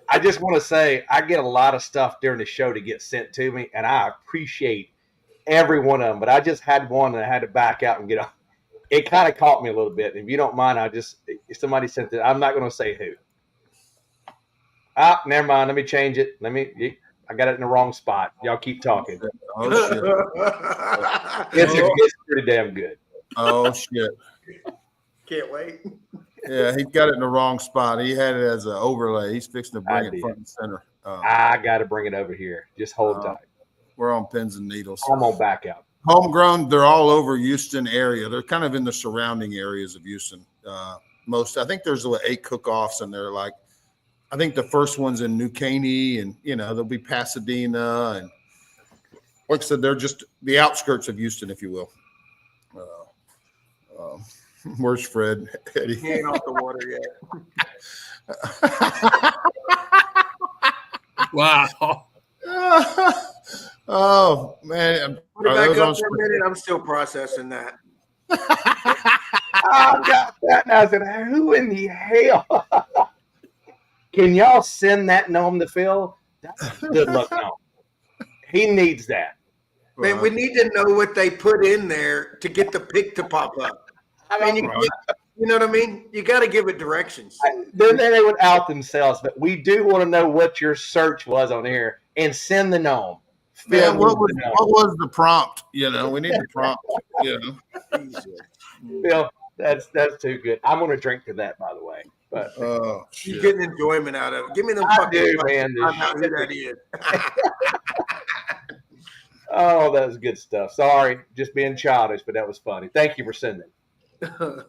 I just want to say I get a lot of stuff during the show to get sent to me, and I appreciate every one of them. But I just had one and I had to back out and get on. It kind of caught me a little bit. If you don't mind, somebody sent it. I'm not going to say who. Never mind. Let me change it. I got it in the wrong spot. Y'all keep talking. Oh shit! It's pretty damn good. Oh shit! Can't wait. Yeah, he got it in the wrong spot. He had it as an overlay. He's fixing to bring I it did. front and center. I got to bring it over here. Just hold tight. We're on pins and needles. I'm on back out. Homegrown, they're all over Houston area. They're kind of in the surrounding areas of Houston. I think there's 8 cook-offs, and they're like, I think the first one's in New Caney, and there'll be Pasadena, and like I said, they're just the outskirts of Houston, if you will. Where's Fred? Eddie? He ain't off the water yet. wow. Oh man! Put it back up for a minute. I'm still processing that. I got that, and I said, "Who in the hell?" Can y'all send that gnome to Phil? That's a good luck gnome. He needs that. Man, we need to know what they put in there to get the pic to pop up. I mean, you know what I mean? You got to give it directions. Then they would out themselves, but we do want to know what your search was on here and send the gnome. Yeah, what was the prompt? We need the prompt. Phil, that's too good. I'm going to drink to that, by the way. But You're getting enjoyment out of it. Give me them I fucking do, questions. man. Find out who that is. Oh, that was good stuff. Sorry, just being childish, but that was funny. Thank you for sending. Where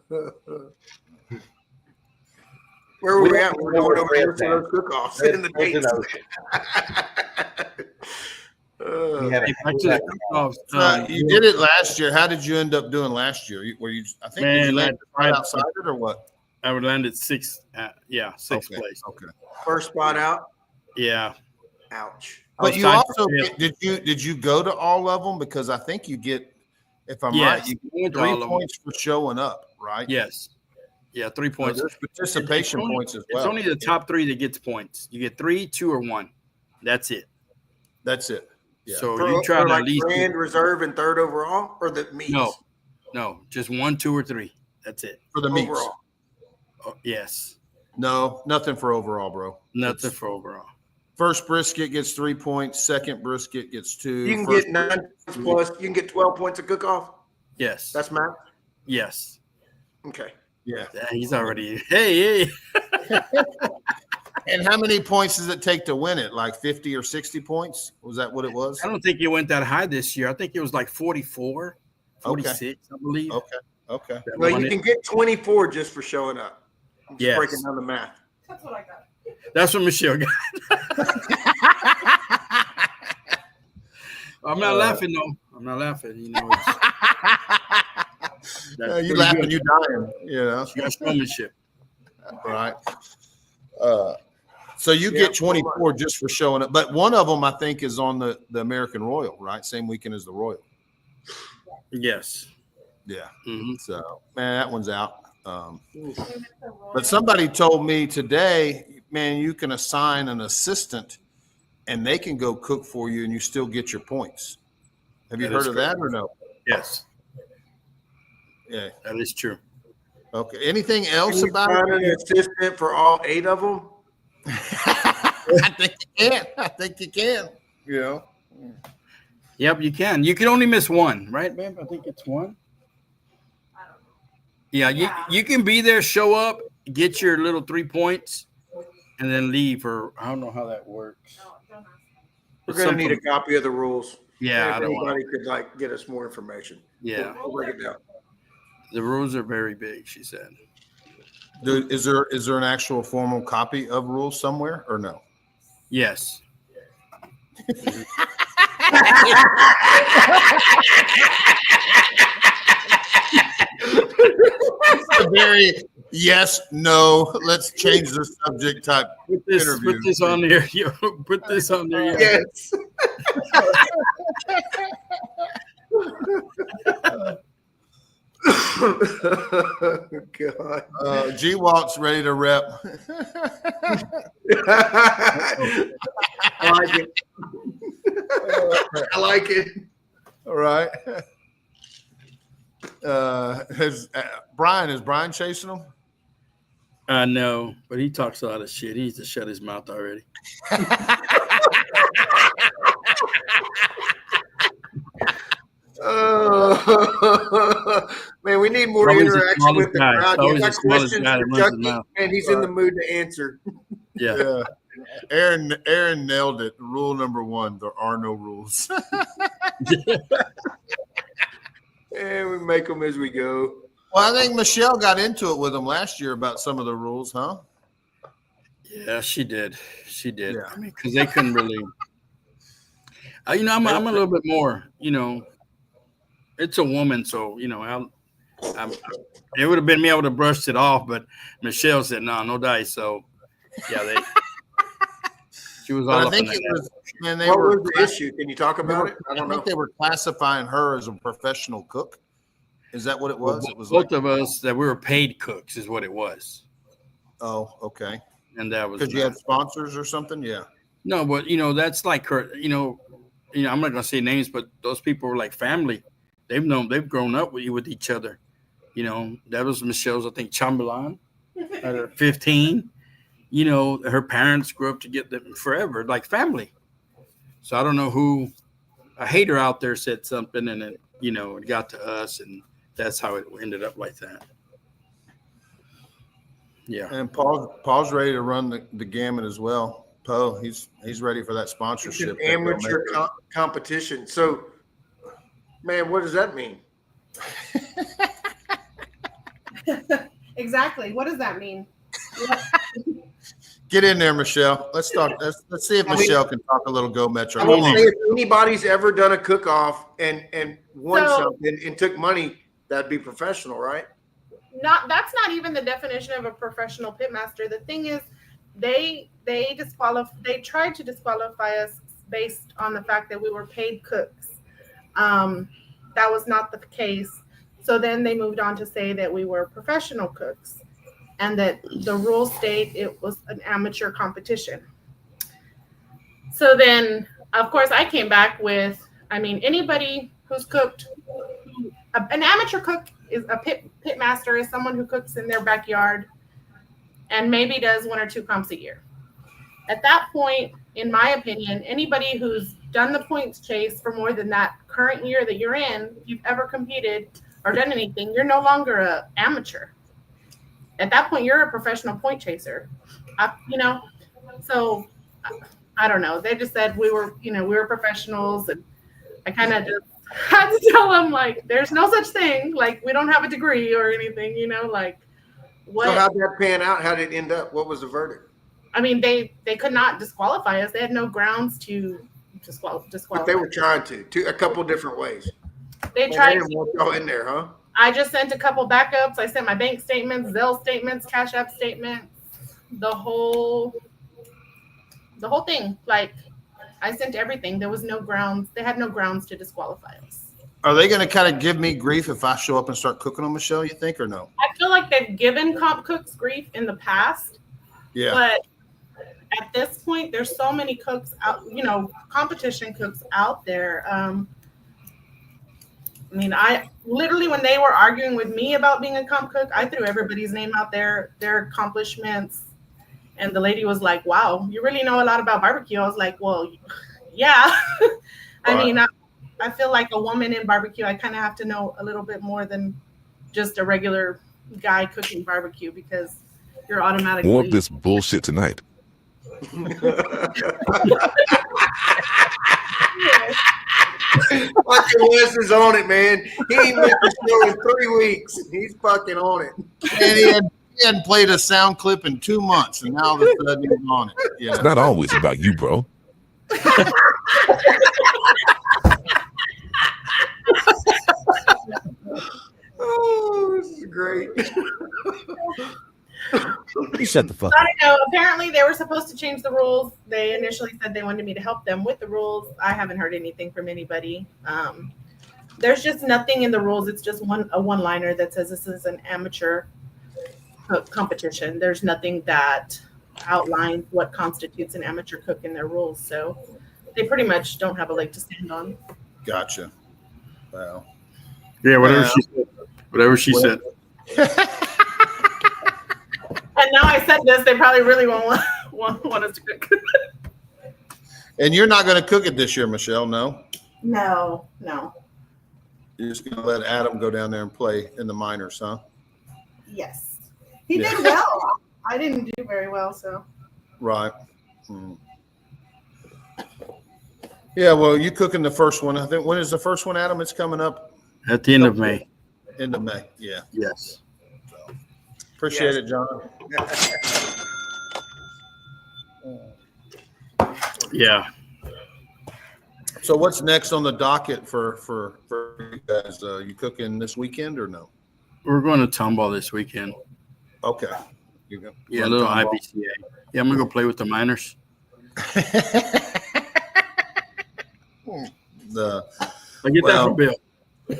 were we at? We're going over here for those cook-offs in the There's dates. an ocean. We haven't. Hey, back to the cook-offs. You did it last year. How did you end up doing last year? Were you? I think did you land right outside it or what? I would land at sixth Okay. place. Okay. First spot out. Yeah. Ouch. But you tied also for fifth. did you go to all of them? Because I think you get, if I'm Yes, right, you we went get to 3 all of them. points for showing up, right? Yes. Yeah, 3 So points. there's participation points as well. It's only the top 3 that gets points. You get 3, 2, or 1. That's it. That's it. Yeah. So you try to like at least grand reserve and third overall, or the meets? No, just 1, 2, or 3. That's it. For the meets. Overall. Oh, yes. No, nothing for overall, bro. Nothing for overall. First brisket gets 3 points. Second brisket gets 2. You can First get 9 points plus. You can get 12 points of cook off. Yes. That's max. Yes. Okay. Yeah. Yeah, he's already. Hey. And how many points does it take to win it? Like 50 or 60 points? Was that what it was? I don't think it went that high this year. I think it was like 44, 46, I believe. Okay. Well, you can get 24 just for showing up. I'm just breaking down the math. That's what I got. That's what Michelle got. I'm not laughing, though. I'm not laughing. You know, you laughing, you dying. You know, she got showmanship. Right. So you get 24 just for showing up, but one of them I think is on the American Royal, right? Same weekend as the Royal. Yes. Yeah. Mm-hmm. So man, that one's out. But somebody told me today, man, you can assign an assistant and they can go cook for you and you still get your points. Have you heard of that or no? Yes. Yeah. That is true. Okay. Anything else Can you about find it? an assistant for all 8 of them? I think you can. You know. Yep, you can. You can only miss 1, right, babe? I think it's 1. Yeah, you can be there, show up, get your little 3 points, and then leave. Or I don't know how that works. We're going to need a copy of the rules. Yeah, if anybody could get us more information. Yeah, we'll break it down. The rules are very big, she said. Is there an actual formal copy of rules somewhere or no? Yes. A very yes, no, let's change the subject type interview. Put this on there. Yo, put this on there. Yes. God. G-Walt's ready to rep. I like it. I like it. All right. Is Brian chasing him? No, but he talks a lot of shit. He needs to shut his mouth already. Man, we need more Always the interaction with the smallest guy. crowd. You Always got the smallest questions guy for that runs his Chucky, mouth. and he's in the mood to answer. Yeah. Aaron nailed it. Rule number 1: there are no rules. And we make them as we go. Well, I think Michelle got into it with him last year about some of the rules, huh? Yeah, she did. She did. Yeah. I mean, because they couldn't really. I'm a little bit more. It's a woman, so it would have been me. I would have brushed it off, but Michelle said, "No dice." So, yeah, she was all But I up think in it that. was, man, What was the issue? Can you talk about it? I I don't know. think they were classifying her as a professional cook. Is that what it was? It was Both of us that we were paid cooks is what it was, oh, okay. and that was Because you had sponsors or something? Yeah. no, but that's like her. I'm not gonna say names, but those people were like family. They've grown up with each other. That was Michelle's, I think, Chamberlain at her 15. Her parents grew up to get them forever, like family. So I don't know who, a hater out there said something, and it got to us, and that's how it ended up like that. Yeah. And Paul's ready to run the gamut as well. Poe, he's ready for that It's sponsorship. an amateur competition. So, man, what does that mean? Exactly. What does that mean? Get in there, Michelle. Let's talk. Let's see if Michelle can talk a little Go Metro. I Hold mean, on. say if anybody's ever done a cook-off and won something and took money, that'd be professional, right? That's not even the definition of a professional pitmaster. The thing is, they tried to disqualify us based on the fact that we were paid cooks. That was not the case. So then they moved on to say that we were professional cooks and that the rules state it was an amateur competition. So then, of course, I came back with, anybody who's cooked, an amateur cook is a pit master is someone who cooks in their backyard and maybe does 1 or 2 comps a year. At that point, in my opinion, anybody who's done the points chase for more than that current year that you're in, if you've ever competed or done anything, you're no longer an amateur. At that point, you're a professional point chaser. So I don't know. They just said we were professionals, and I kind of just had to tell them, like, there's no such thing. Like, we don't have a degree or anything, like what. So how'd that pan out? How did it end up? What was the verdict? They could not disqualify us. They had no grounds to disqualify. But they were trying to a couple different ways. They tried to want y'all in there, huh? I just sent a couple backups. I sent my bank statements, Zelle statements, Cash App statements, the whole thing. Like, I sent everything. There was no grounds. They had no grounds to disqualify us. Are they going to kind of give me grief if I show up and start cooking on Michelle, you think, or no? I feel like they've given comp cooks grief in the past. Yeah. But at this point, there's so many cooks out, competition cooks out there. I literally, when they were arguing with me about being a comp cook, I threw everybody's name out there, their accomplishments. And the lady was like, wow, you really know a lot about barbecue. I was like, well, yeah. I feel like a woman in barbecue, I kind of have to know a little bit more than just a regular guy cooking barbecue, because you're automatically. Want this bullshit tonight? Fucking Wes is on it, man. He ain't missed the show in 3 weeks. He's fucking on it. And he hadn't played a sound clip in 2 months, and now all of a sudden he's on it. Yeah. It's not always about you, bro. Oh, this is great. You shut the fuck I up. don't know. Apparently, they were supposed to change the rules. They initially said they wanted me to help them with the rules. I haven't heard anything from anybody. There's just nothing in the rules. It's just a one-liner that says this is an amateur competition. There's nothing that outlines what constitutes an amateur cook in their rules. So they pretty much don't have a leg to stand on. Gotcha. Wow. Yeah, whatever she said. And now I said this, they probably really won't want us to cook. And you're not going to cook it this year, Michelle, no? No. You're just going to let Adam go down there and play in the minors, huh? Yes. He did well. I didn't do very well, so. Right. Yeah, well, you cooking the first one. I think, when is the first one, Adam? It's coming up. At the end of May. End of May, yeah. Yes. Appreciate it, John. Yeah. So what's next on the docket for you guys? You cooking this weekend or no? We're going to Tomball this weekend. Okay. You go. Yeah, a little IBCA. Yeah, I'm going to go play with the minors. I I get that from Bill.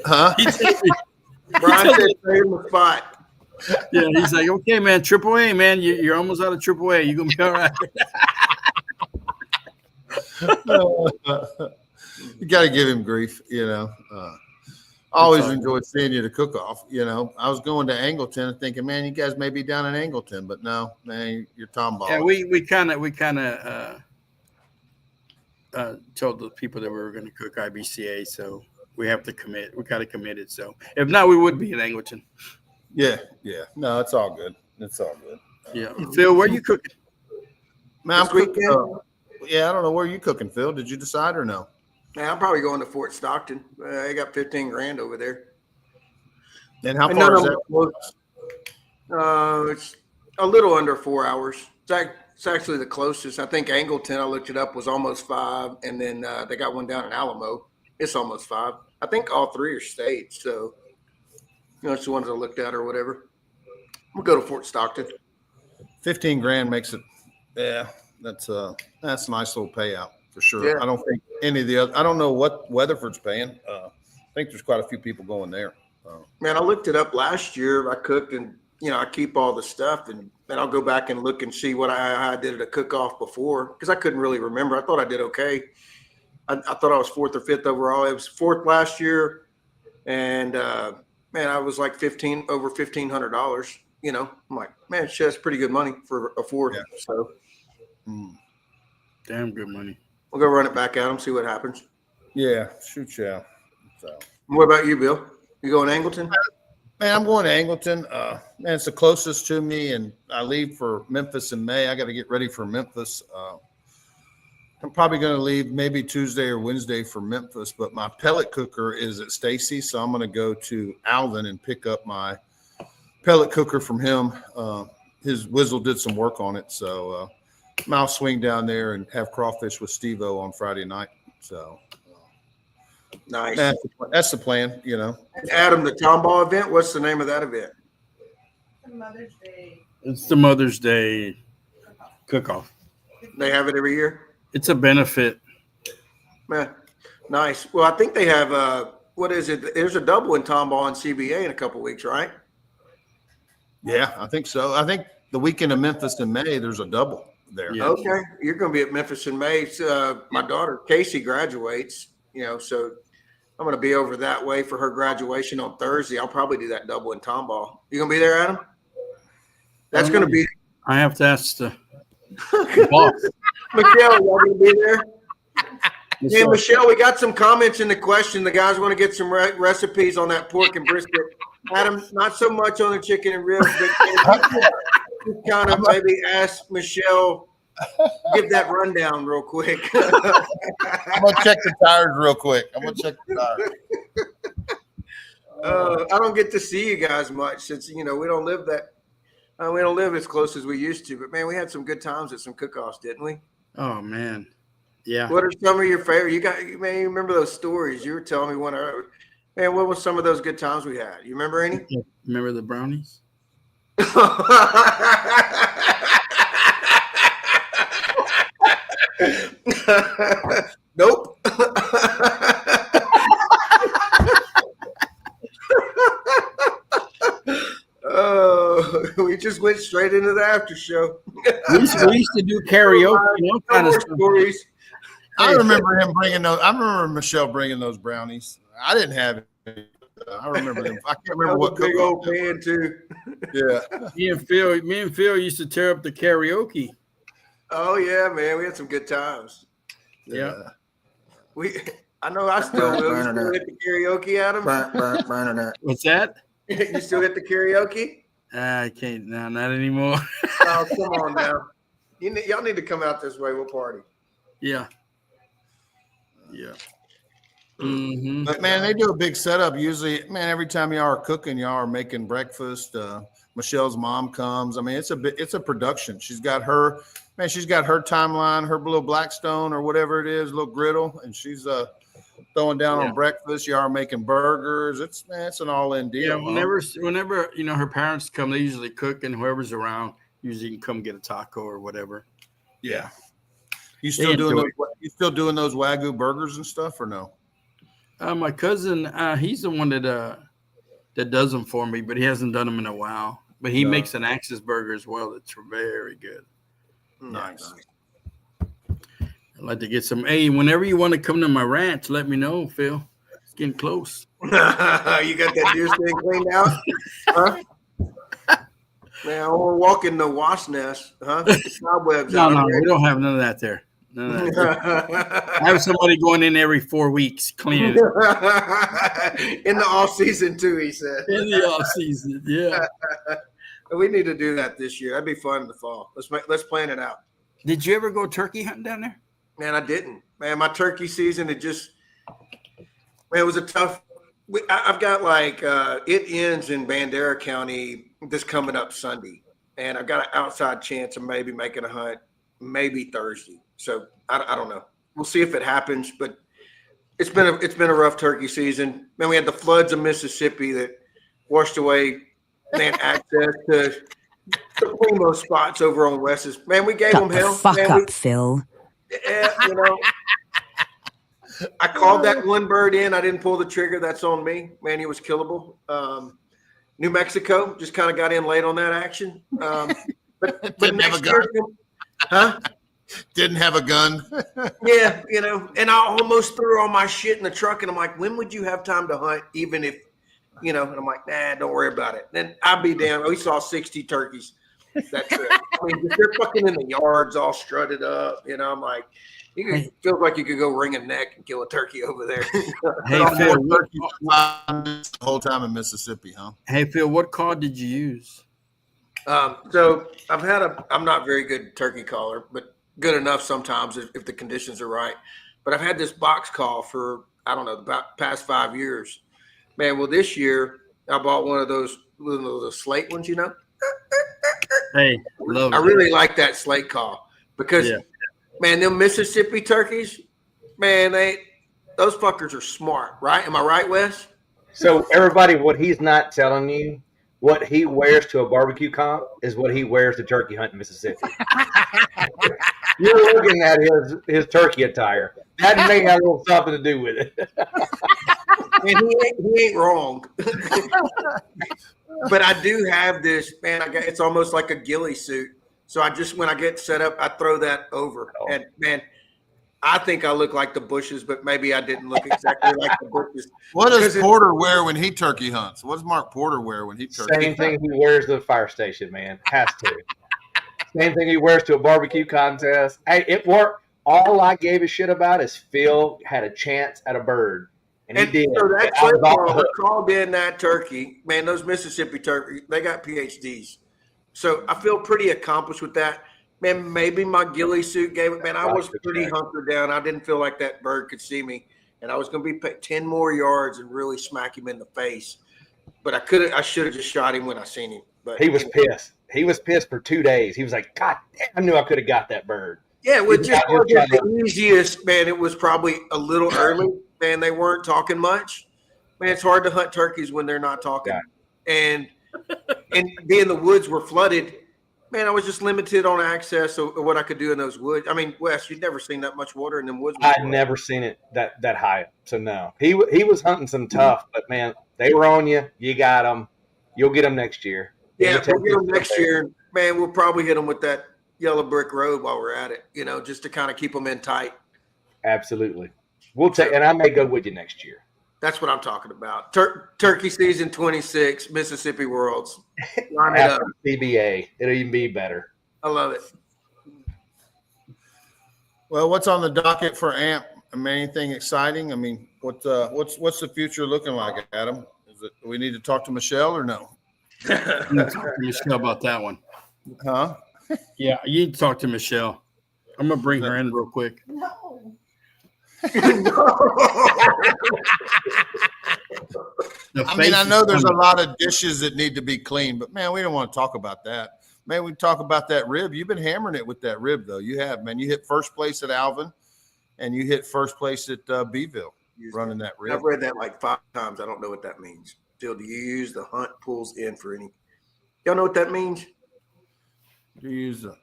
Huh? He takes me. Brian said stay in the spot. Yeah, he's like, okay, man, AAA, man, you're almost out of AAA. You're gonna be all right. You got to give him grief, I always enjoyed seeing you to cook off. I was going to Angleton and thinking, man, you guys may be down in Angleton, but no, man, you're Tomball. Yeah, we kind of told the people that we were going to cook IBCA, so we have to commit. We got to commit it. So if not, we would be in Angleton. Yeah. No, it's all good. Yeah, Phil, where you cooking? Man, I'm This weekend? cooking. I don't know where you cooking, Phil. Did you decide or no? Man, I'm probably going to Fort Stockton. I got 15 grand over there. And how And far none is of that? them- it's a little under 4 hours. It's actually the closest. I think Angleton, I looked it up, was almost 5, and then they got one down in Alamo. It's almost 5. I think all 3 are state, so it's the ones I looked at or whatever. We'll go to Fort Stockton. 15 grand makes it. Yeah, that's a nice little payout for sure. Yeah. I don't think any of the other. I don't know what Weatherford's paying. I think there's quite a few people going there. Man, I looked it up last year. I cooked, and I keep all the stuff, and then I'll go back and look and see what I did at a cook-off before, because I couldn't really remember. I thought I did okay. I thought I was 4th or 5th overall. It was 4th last year, and man, I was like over $1,500. I'm like, man, shit, that's pretty good money for a 4th. Yeah. So, Damn good money. we'll go run it back at them, see what happens. Yeah, shoot, yeah. So. What about you, Bill? You going Angleton? Man, I'm going to Angleton. Man, it's the closest to me, and I leave for Memphis in May. I got to get ready for Memphis. I'm probably going to leave maybe Tuesday or Wednesday for Memphis, but my pellet cooker is at Stacy, so I'm going to go to Alvin and pick up my pellet cooker from him. His Wizzle did some work on it, so I'll swing down there and have crawfish with Steve-O on Friday night. So Nice. that's the plan, Adam, the Tomball event, what's the name of that event? Mother's Day. It's the Mother's Day cook-off. They have it every year? It's a benefit. Man, nice. Well, I think they have what is it? There's a double in Tomball and CBA in a couple weeks, right? Yeah, I think so. I think the weekend of Memphis in May, there's a double there. Yeah. Okay. You're going to be at Memphis in May. My daughter, Casey, graduates, so I'm going to be over that way for her graduation on Thursday. I'll probably do that double in Tomball. You going to be there, Adam? That's going to be – I have to ask the boss. Michelle, y'all going to be there? Yes, Yeah, sir. Michelle, we got some comments in the question. The guys want to get some recipes on that pork and brisket. Adam, not so much on the chicken and ribs, but just kind of maybe ask Michelle, give that rundown real quick. I'm going to check the tires real quick. I don't get to see you guys much since, we don't live we don't live as close as we used to. But, man, we had some good times at some cook-offs, didn't we? Oh, man. Yeah. What are some of your favorite? You remember those stories you were telling me man, what was some of those good times we had? You remember any? Remember the brownies? Nope. We just went straight into the after show. We used to do karaoke, kind of stuff. Stories. I remember him bringing those. I remember Michelle bringing those brownies. I didn't have it. I remember them. I can't remember what big old cook-off. pan too. Yeah. Me and Phil used to tear up the karaoke. Oh yeah, man, we had some good times. Yeah. I know I still will. You still hit the karaoke, Adam? What's that? You still hit the karaoke? I can't now, not anymore. Oh, come on now. Y'all need to come out this way. We'll party. Yeah. Mm-hmm. But man, they do a big setup. Usually, man, every time y'all are cooking, y'all are making breakfast. Michelle's mom comes. I mean, it's a production. She's got her timeline, her little Blackstone or whatever it is, little griddle, and she's throwing down on breakfast. Y'all are making burgers. It's an all-in deal. Yeah, whenever her parents come, they usually cook, and whoever's around usually can come get a taco or whatever. Yeah. You still doing those Wagyu burgers and stuff or no? My cousin, he's the one that does them for me, but he hasn't done them in a while. But he makes an Axis burger as well. That's very good. Nice. I'd like to get some. Hey, whenever you want to come to my ranch, let me know, Phil. It's getting close. You got that deer stand cleaned out? Huh? Man, we're walking the wasp nest, huh? The cobwebs No, out we don't have none of that there. None of that. I have somebody going in every 4 weeks cleaning it. In the off season too, he said. In the off season, yeah. We need to do that this year. That'd be fun in the fall. Let's plan it out. Did you ever go turkey hunting down there? Man, I didn't. Man, my turkey season, it was a tough. I've got it ends in Bandera County this coming up Sunday, and I've got an outside chance of maybe making a hunt maybe Thursday. So I don't know. We'll see if it happens, but it's been a rough turkey season. Man, we had the floods of Mississippi that washed away access to the primo spots over on West's. Man, we gave them hell. Phil. Yeah, I called that one bird in. I didn't pull the trigger. That's on me. Man, he was killable. New Mexico just kind of got in late on that action. But Didn't have a gun. Huh? Didn't have a gun. Yeah, and I almost threw all my shit in the truck, and I'm like, when would you have time to hunt, even if, and I'm like, nah, don't worry about it. Then I'd be damned. We saw 60 turkeys that trip. I mean, they're fucking in the yards all strutted up. I'm like, feels like you could go wring a neck and kill a turkey over there. Hey, Phil, the whole time in Mississippi, huh? Hey, Phil, what call did you use? So I'm not very good turkey caller, but good enough sometimes if the conditions are right. But I've had this box call for, I don't know, the past 5 years. Man, well, this year I bought one of those slate ones, Hey, love it. I really like that slate call because, man, them Mississippi turkeys, man, those fuckers are smart, right? Am I right, Wes? So everybody, what he's not telling you, what he wears to a barbecue comp is what he wears to turkey hunt in Mississippi. You're looking at his turkey attire. That may have a little something to do with it. And he ain't wrong. But I do have this, man. It's almost like a ghillie suit. So when I get set up, I throw that over. Oh. And man, I think I look like the bushes, but maybe I didn't look exactly like the bushes. What does Porter wear when he turkey hunts? What does Mark Porter wear when he turkey hunts? Same thing he wears to the fire station, man. Has to. Same thing he wears to a barbecue contest. Hey, it worked. All I gave a shit about is Phil had a chance at a bird. And he did. So that turkey called in that turkey. Man, those Mississippi turkeys, they got PhDs. So I feel pretty accomplished with that. Man, maybe my ghillie suit gave it. Man, I was pretty hunkered down. I didn't feel like that bird could see me. And I was going to be 10 more yards and really smack him in the face. But I should have just shot him when I seen him. But he was pissed. He was pissed for 2 days. He was like, God damn, I knew I could have got that bird. Yeah, it just wasn't the easiest, man. It was probably a little early. Man, they weren't talking much. Man, it's hard to hunt turkeys when they're not talking. Yeah. And being the woods were flooded, man, I was just limited on access of what I could do in those woods. I mean, Wes, you'd never seen that much water in them woods before. I'd never seen it that high. So no, he was hunting some tough, but man, they were on you. You got them. You'll get them next year. Yeah, we'll get them next year. Man, we'll probably hit them with that yellow brick road while we're at it, just to kind of keep them in tight. Absolutely. We'll take, and I may go with you next year. That's what I'm talking about. Turkey season 26, Mississippi Worlds. Line it up. CBA. It'll even be better. I love it. Well, what's on the docket for AMP? I mean, anything exciting? I mean, what's the future looking like, Adam? Do we need to talk to Michelle or no? I'm going to talk to Michelle about that one. Huh? Yeah, you need to talk to Michelle. I'm going to bring her in real quick. No. I mean, I know there's a lot of dishes that need to be cleaned, but man, we don't want to talk about that. Man, we talk about that rib. You've been hammering it with that rib, though. You have, man. You hit first place at Alvin, and you hit first place at Beeville running that rib. I've read that like 5 times. I don't know what that means. Phil, do you use the hunt pulls in for any? Y'all know what that means? Do you use the?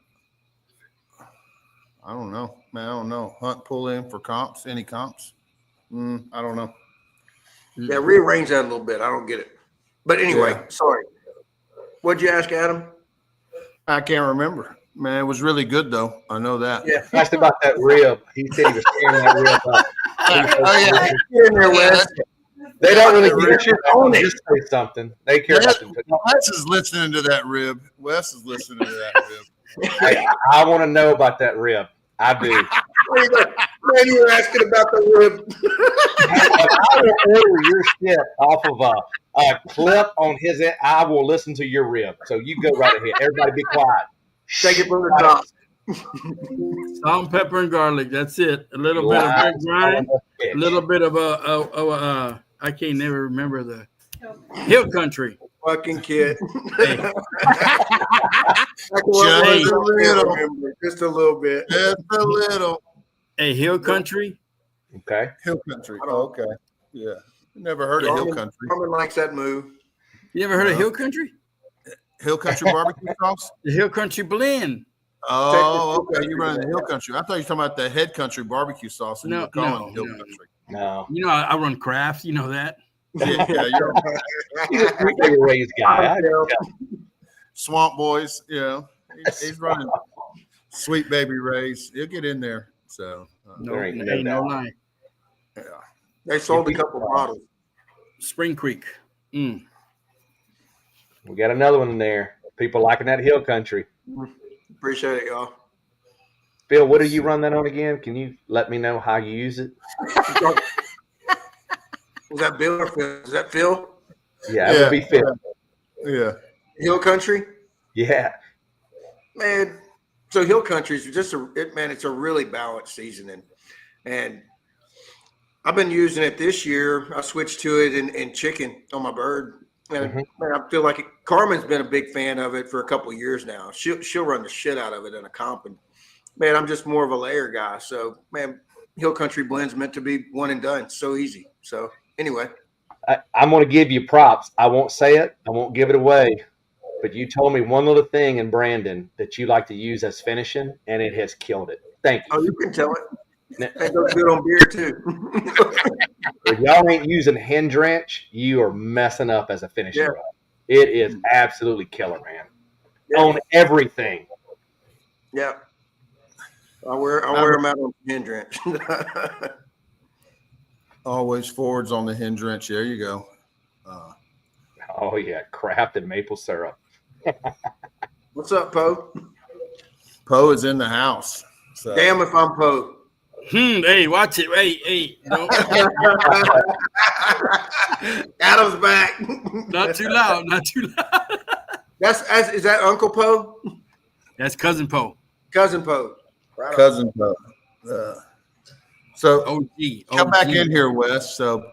I don't know, man. I don't know. Hunt pull in for comps? Any comps? I don't know. Yeah, rearrange that a little bit. I don't get it. But anyway, sorry. What'd you ask, Adam? I can't remember. Man, it was really good though. I know that. Yeah, asked about that rib. He said he was tearing that rib up. Get in there, Wes. They don't really get shit on it. Just say something. They care about them. Wes is listening to that rib. Wes is listening to that rib. Hey, I want to know about that rib. I do. Man, you were asking about the rib. I will order your shit off of a clip on his end. I will listen to your rib. So you go right ahead. Everybody be quiet. Take it from the top. Salt, pepper, and garlic. That's it. A little bit of red wine. A little bit of I can't never remember the hill country. Fucking kid. Hey. Just a little. Just a little bit. Just a little. Hey, Hill Country. Okay. Hill Country. Okay. Yeah. Never heard of Hill Country. Norman likes that move. You ever heard of Hill Country? Hill Country barbecue sauce? The Hill Country blend. Oh, okay. You're running the Hill Country. I thought you were talking about the Head Country barbecue sauce. And you were calling it Hill Country. No. You know, I run Kraft. You know that. Yeah, you're He's a Sweet Ray's guy. Swamp Boys. You know, he's running Sweet Baby Ray's. He'll get in there. So, There ain't no ain't no doubt. lie. yeah. They sold a couple bottles. Spring Creek. We got another one in there. People liking that Hill Country. Appreciate it, y'all. Phil, what do you run that on again? Can you let me know how you use it? Was that Bill or Phil? Is that Phil? Yeah, it would be Phil. Yeah. Hill Country? Yeah. Man, so Hill Country is just it's a really balanced seasoning. And I've been using it this year. I switched to it in chicken on my bird. And man, I feel like Carmen's been a big fan of it for a couple of years now. She'll run the shit out of it in a comp. And man, I'm just more of a layer guy. So man, Hill Country blend's meant to be one and done. So easy. So anyway. I'm going to give you props. I won't say it. I won't give it away. But you told me one little thing in Brandon that you like to use as finishing, and it has killed it. Thank you. Oh, you can tell it. That goes good on beer too. If y'all ain't using hen drench, you are messing up as a finishing rod. It is absolutely killer, man. Yeah. On everything. Yeah. I wear them out on the hand drench. Always forwards on the hen drench. There you go. Oh, yeah. Kraft and maple syrup. What's up, Poe? Poe is in the house. So. Damn if I'm Poe. Hey, watch it. Hey. No. Adam's back. Not too loud. Is that Uncle Poe? That's Cousin Poe. Cousin Poe. Right on. Cousin Poe. So OG. come back in here, Wes. So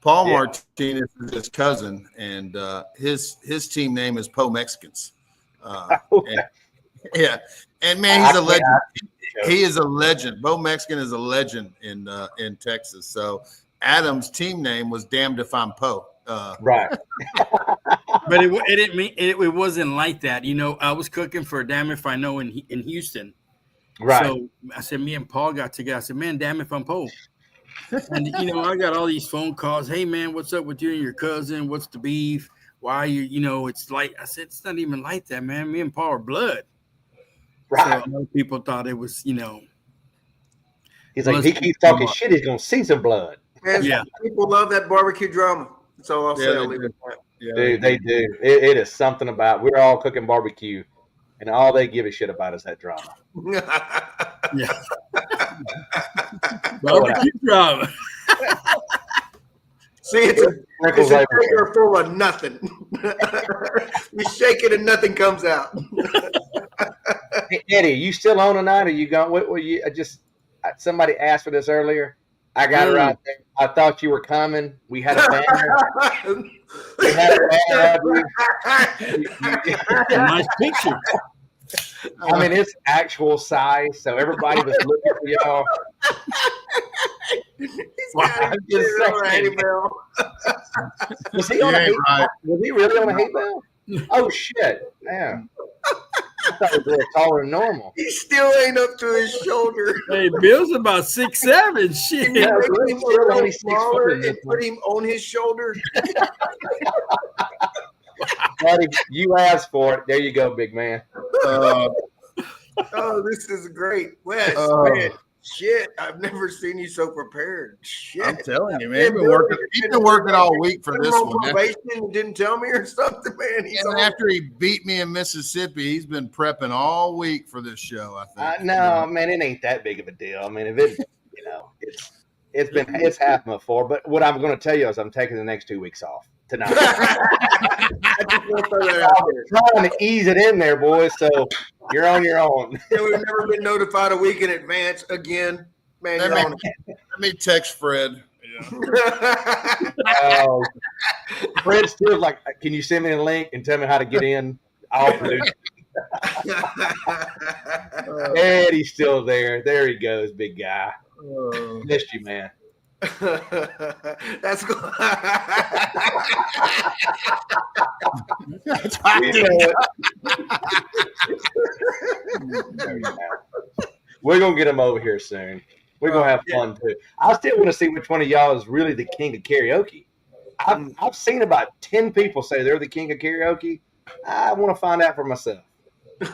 Paul Martinez is his cousin, and his team name is Poe Mexicans. And man, he's a legend. He is a legend. Bo Mexican is a legend in Texas. So Adam's team name was Damned If I'm Poe. Right. But it didn't mean it wasn't like that. You know, I was cooking for Damn If I Know in Houston. Right. So I said, me and Paul got together. I said, man, damn if I'm Poe. And you know, I got all these phone calls. Hey man, what's up with you and your cousin? What's the beef? Why you know, it's like I said, it's not even like that, man. Me and Paul are blood. Right. So most people thought it was, you know. He's like, he keeps talking shit, he's gonna see some blood. Man, Yeah. People love that barbecue drama. That's all I'll say. Yeah, I'll leave it at that. Yeah, Dude, they do. It is something about we're all cooking barbecue, and all they give a shit about is that drama. Yeah. Barbecue drama. See, it's a trigger full of nothing. You shake it and nothing comes out. Hey, Eddie, you still on tonight? Or you going? What were you? Somebody asked for this earlier. I got her out there. I thought you were coming. We had a banner. We had a banner. Nice picture. I mean, it's actual size, so everybody was looking for y'all. I'm just saying. Was he on a hate bell? Was he really on a hate bell? Oh shit! Yeah. I thought he was taller than normal. He still ain't up to his shoulder. Hey, Bill's about 6'7". Shit. Make him a little only smaller 6 foot. and put him on his shoulder. Buddy, you asked for it. There you go, big man. Oh, this is great. Wes, man, shit, I've never seen you so prepared. Shit. I'm telling you, man. He's been working all week for this one. Probation and didn't tell me or something, man. And after he beat me in Mississippi, he's been prepping all week for this show, I think. No, man, it ain't that big of a deal. I mean, if it, you know, it's happened before. But what I'm going to tell you is I'm taking the next 2 weeks off tonight. I just want to throw that out there. Trying to ease it in there, boys. So you're on your own. We've never been notified a week in advance again. Man, you're on it. Let me text Fred. Fred still like, can you send me a link and tell me how to get in? All produced. And he's still there. There he goes, big guy. Missed you, man. That's cool. We're gonna get him over here soon. We're gonna have fun too. I still want to see which one of y'all is really the king of karaoke. I've seen about 10 people say they're the king of karaoke. I want to find out for myself.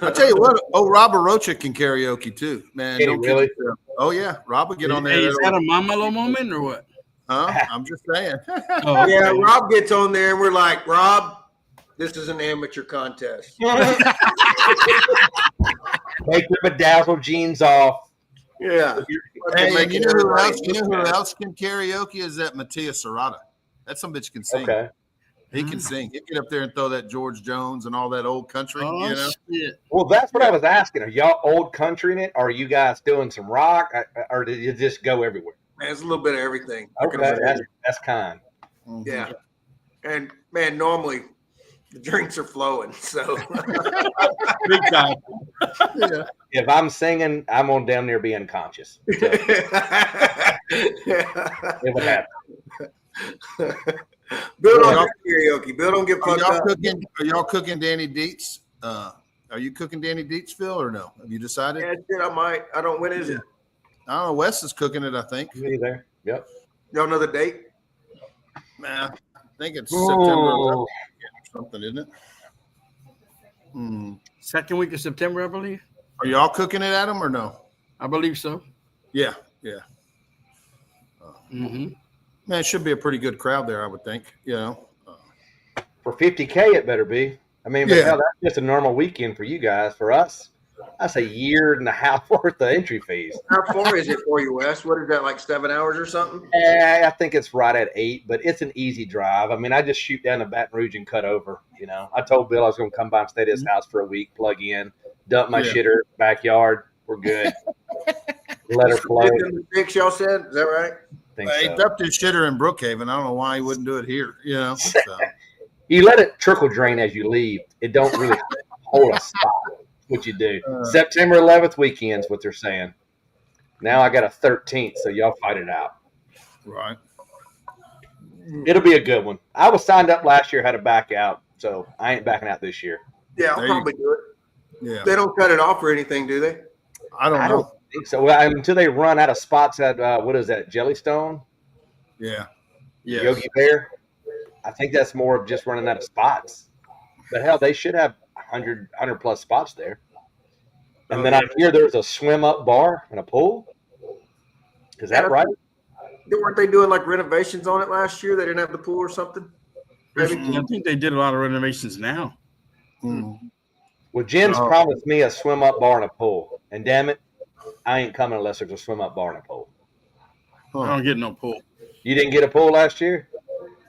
I tell you what, Robert Rocha can karaoke too, man. Can he really? Oh yeah, Rob will get on there. Hey, is that a Mamalo moment or what? Huh? I'm just saying. Oh, Yeah, Rob gets on there and we're like, Rob, this is an amateur contest. Take your bedazzled jeans off. Yeah. Hey, you know who else can karaoke is that Matthias Serrata. That some bitch can sing. Okay. He can sing. He get up there and throw that George Jones and all that old country. Oh, you know. shit. Well, that's what I was asking. Are y'all old country in it? Or are you guys doing some rock? Or did you just go everywhere? Man, it's a little bit of everything. Okay, that's kind. Yeah. And man, normally the drinks are flowing. So Big time. Yeah. If I'm singing, I'm on down there being conscious. So, it would happen. Bill don't get karaoke. Bill don't get fucked up. Are y'all cooking Danny Dietz? Are you cooking Danny Dietz, Phil, or no? Have you decided? Yeah, shit, I might. I don't. When is it? I don't know. Wes is cooking it, I think. Me there. Yep. Y'all know the date? Nah, I think it's September 11th or something, isn't it? Second week of September, I believe. Are y'all cooking it, Adam, or no? I believe so. Yeah. Mm-hmm. Man, it should be a pretty good crowd there, I would think. You know. For $50K, it better be. I mean, but hell, that's just a normal weekend for you guys. For us, that's a year and a half worth of entry fees. How far is it for you, Wes? What is that, like 7 hours or something? I think it's right at 8, but it's an easy drive. I mean, I just shoot down to Baton Rouge and cut over. You know, I told Bill I was going to come by and stay at his house for a week, plug in, dump my shitter, backyard. We're good. Let her flow. Six, y'all said? Is that right? He dumped his shitter in Brookhaven. I don't know why he wouldn't do it here. You know. So. You let it trickle drain as you leave. It don't really hold a spot. What you do. September 11th weekend's what they're saying. Now I got a 13th, so y'all fight it out. Right. It'll be a good one. I was signed up last year, had to back out, so I ain't backing out this year. Yeah, I'll probably do it. Yeah. They don't cut it off or anything, do they? I don't know. think so. Well, until they run out of spots at what is that, Jellystone? Yeah. Yogi Bear. I think that's more of just running out of spots. But hell, they should have 100 plus spots there. And then I hear there's a swim up bar and a pool. Is that right? Weren't they doing like renovations on it last year? They didn't have the pool or something? I think they did a lot of renovations now. Well, Jen's promised me a swim up bar and a pool. And damn it, I ain't coming unless there's a swim up bar and a pool. I don't get no pool. You didn't get a pool last year?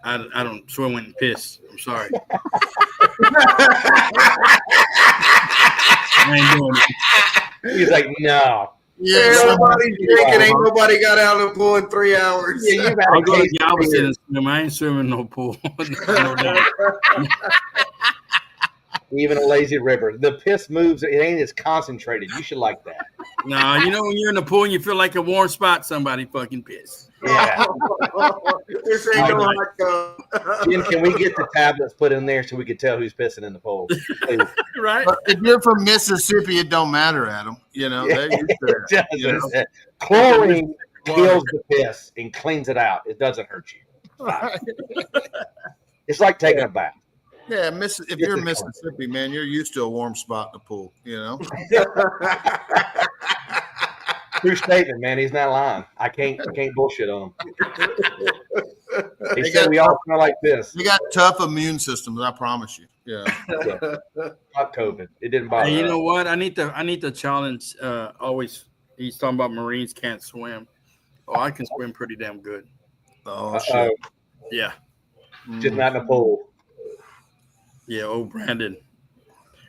I don't swim in piss. I'm sorry. I ain't doing it. He's like, no. Yeah, nobody's drinking. Ain't nobody got out of the pool in 3 hours. Yeah, you I'll go to Galveston and swim. I ain't swimming no pool. No doubt. Even a lazy river. The piss moves. It ain't as concentrated. You should like that. Nah, you know when you're in the pool and you feel like a warm spot, somebody fucking piss. Yeah. This ain't no hot tub. Jen, can we get the tablets put in there so we can tell who's pissing in the pool? Please. Right? But if you're from Mississippi, it don't matter, Adam. You know, they're used to that, you know? Chlorine kills the piss and cleans it out. It doesn't hurt you. It's like taking a bath. Yeah, if you're in Mississippi, man, you're used to a warm spot in the pool, you know? True statement, man. He's not lying. I can't bullshit on him. He said we all smell like this. You got tough immune systems, I promise you. Yeah. Not COVID. It didn't bother. Hey, you know what? I need to challenge. Always, he's talking about Marines can't swim. Oh, I can swim pretty damn good. Oh shit. Yeah. Just not in the pool. Yeah, old Brandon.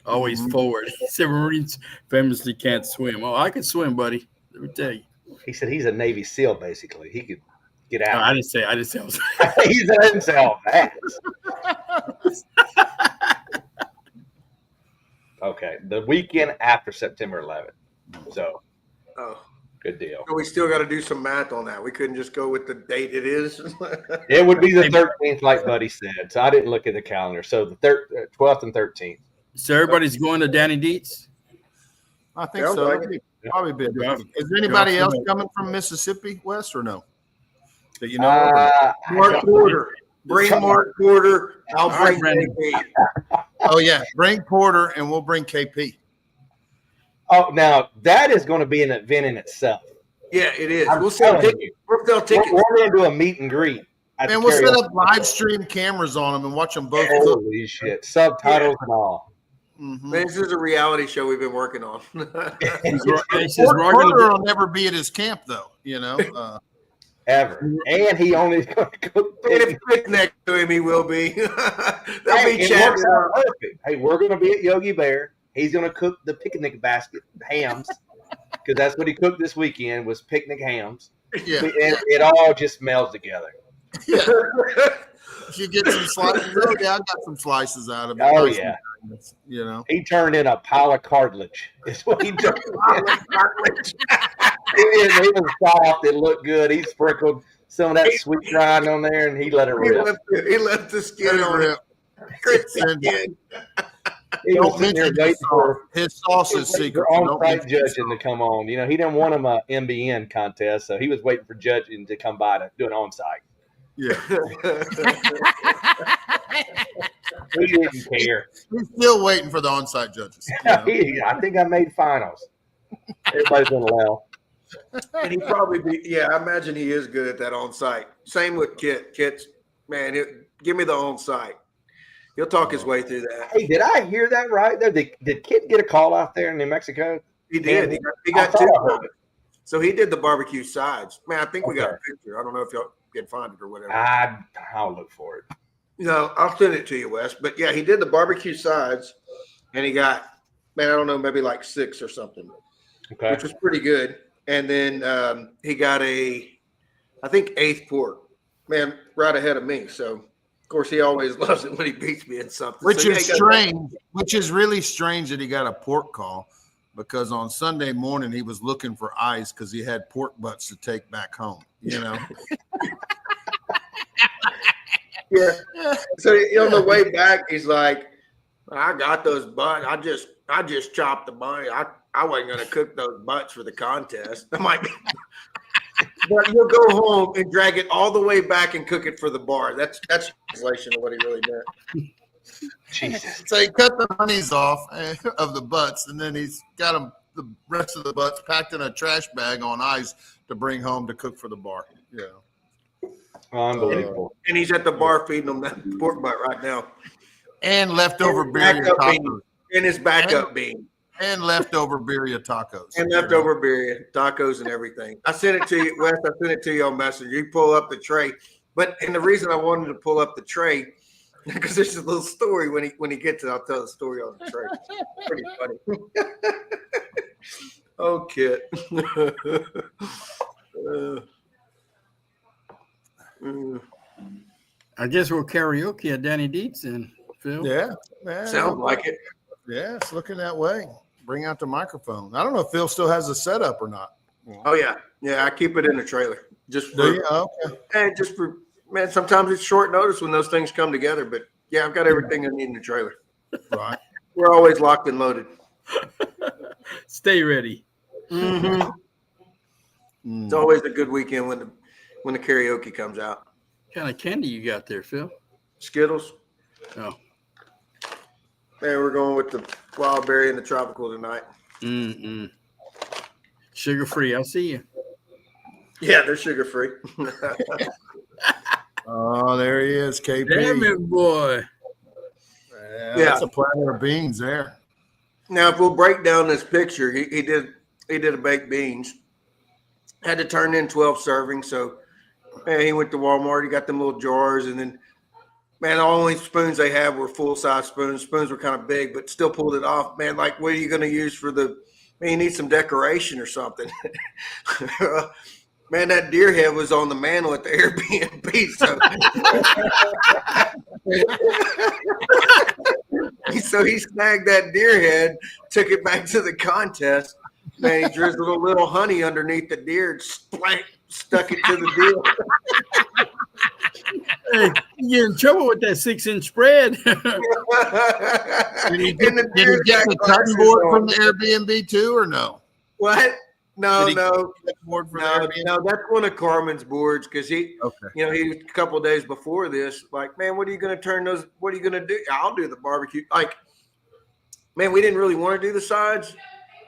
Always forward. He said Marines famously can't swim. Oh, I can swim, buddy. Let me tell you. He said he's a Navy SEAL, basically. He could get No, out. I didn't say I was. He didn't say all that. Okay, the weekend after September 11th. So, Oh, good deal. so we still got to do some math on that. We couldn't just go with the date it is. It would be the 13th, like Buddy said. So I didn't look at the calendar. So the 12th and 13th. So everybody's going to Danny Dietz? I think Sounds so. like It'll be probably be a good Yeah. weekend. Is there anybody Yeah. else coming from Mississippi West or no? That you know of, or no? Mark Porter. Bring Mark Porter. I'll All right, bring Brandon. JP. Oh yeah, bring Porter and we'll bring KP. Oh, now that is going to be an event in itself. Yeah, it is. I'm We'll sell telling tickets. We'll sell We're, tickets. we're going to do a meet and greet. at And the we'll set karaoke. up live stream cameras on them and watch them both cook. Holy shit! Subtitles and all. Mhm. This is a reality show we've been working on. He says we're Porter going will never be at his camp though. You know. Ever. And he only going to cook. And if you sit next to him, he will be. They'll Hey, be it chatting. works out perfect. Hey, we're going to be at Yogi Bear. He's going to cook the picnic basket hams because that's what he cooked this weekend was picnic hams. Yeah. And it all just melds together. If you get some slices, oh yeah, I got some slices out of it. Oh, Nice yeah. and nice, you know. He turned in a pile of cartilage. Is what he turned in. It was soft. It looked good. He sprinkled some of that sweet rind on there, and he let it rip. He left the skin on it. Crispy skin. He was Don't sitting there mention waiting for his sauce is secret. so don't on-site mention his judging to come on. You know, he didn't want him a MBN contest, so he was waiting for judging to come by to do an on-site. Yeah. He didn't care. He's still waiting for the on-site judges. You know? I think I made finals. Everybody's gonna laugh. And he probably be, yeah, I imagine he is good at that on site. Same with Kit. Kit's, man, give me the on site. He'll talk his way through that. Hey, did I hear that right? There, did Kid get a call out there in New Mexico? He did. He got I two. thought I heard it. So he did the barbecue sides. Man, I think we got a Okay. picture. I don't know if y'all can find it or whatever. I'll look for it. No, I'll send it to you, Wes. But yeah, he did the barbecue sides, and he got, man, I don't know, maybe like 6 or something, Okay. which was pretty good. And then he got I think 8th pork, man, right ahead of me. So of course he always loves it when he beats me in something. Which So, yeah, is he got- strange. Which is really strange that he got a pork call because on Sunday morning he was looking for ice because he had pork butts to take back home. You know. Yeah. So on the way back, he's like, I got those butts. I just chopped the bun. I wasn't gonna cook those butts for the contest. I'm like, but you'll go home and drag it all the way back and cook it for the bar. That's translation of what he really meant. Jesus. So he cut the honeys off of the butts, and then he's got them the rest of the butts packed in a trash bag on ice to bring home to cook for the bar. Yeah. Unbelievable. And he's at the bar feeding them that pork butt right now. And leftover And birria backup tacos. bean. And his backup bean. And leftover birria tacos. And leftover birria, tacos, and everything. I sent it to you, Wes. I sent it to you on Messenger. You pull up the tray, and the reason I wanted to pull up the tray because there's a little story when he gets it. I'll tell the story on the tray. Pretty funny. Oh, Kit. I guess we'll karaoke at Danny Dietz and Phil. Yeah. Sounds like it. Yeah, it's looking that way. Bring out the microphone. I don't know if Phil still has a setup or not. Oh yeah. I keep it in the trailer just Do for you? Okay. and just for man. Sometimes it's short notice when those things come together, but yeah, I've got everything I need in the trailer. Right. We're always locked and loaded. Stay ready. Mm-hmm. Mm. It's always a good weekend when the karaoke comes out. What kind of candy you got there, Phil? Skittles. Oh. Man, we're going with the wild berry and the tropical tonight. Mm-mm. Sugar free. I see you. Yeah, they're sugar free. Oh, there he is, KP. Damn it, boy. Yeah, Yeah. that's a platter of beans there. Now, if we'll break down this picture, he did a baked beans. Had to turn in 12 servings. So, man, he went to Walmart. He got them little jars, and then, man, the only spoons they had were full-size spoons. Spoons were kind of big, but still pulled it off. Man, like, what are you going to use for the – man, you need some decoration or something. Man, that deer head was on the mantle at the Airbnb. So So he snagged that deer head, took it back to the contest. Man, he drizzled a little honey underneath the deer and stuck it to the deer. Hey, you get in trouble with that 6-inch spread. Did he get the cutting board from the Airbnb too, or no? What? No. Board from No, that's one of Carmen's boards because he was a couple of days before this, like, man, what are you going to turn those? What are you going to do? I'll do the barbecue. Like, man, we didn't really want to do the sides.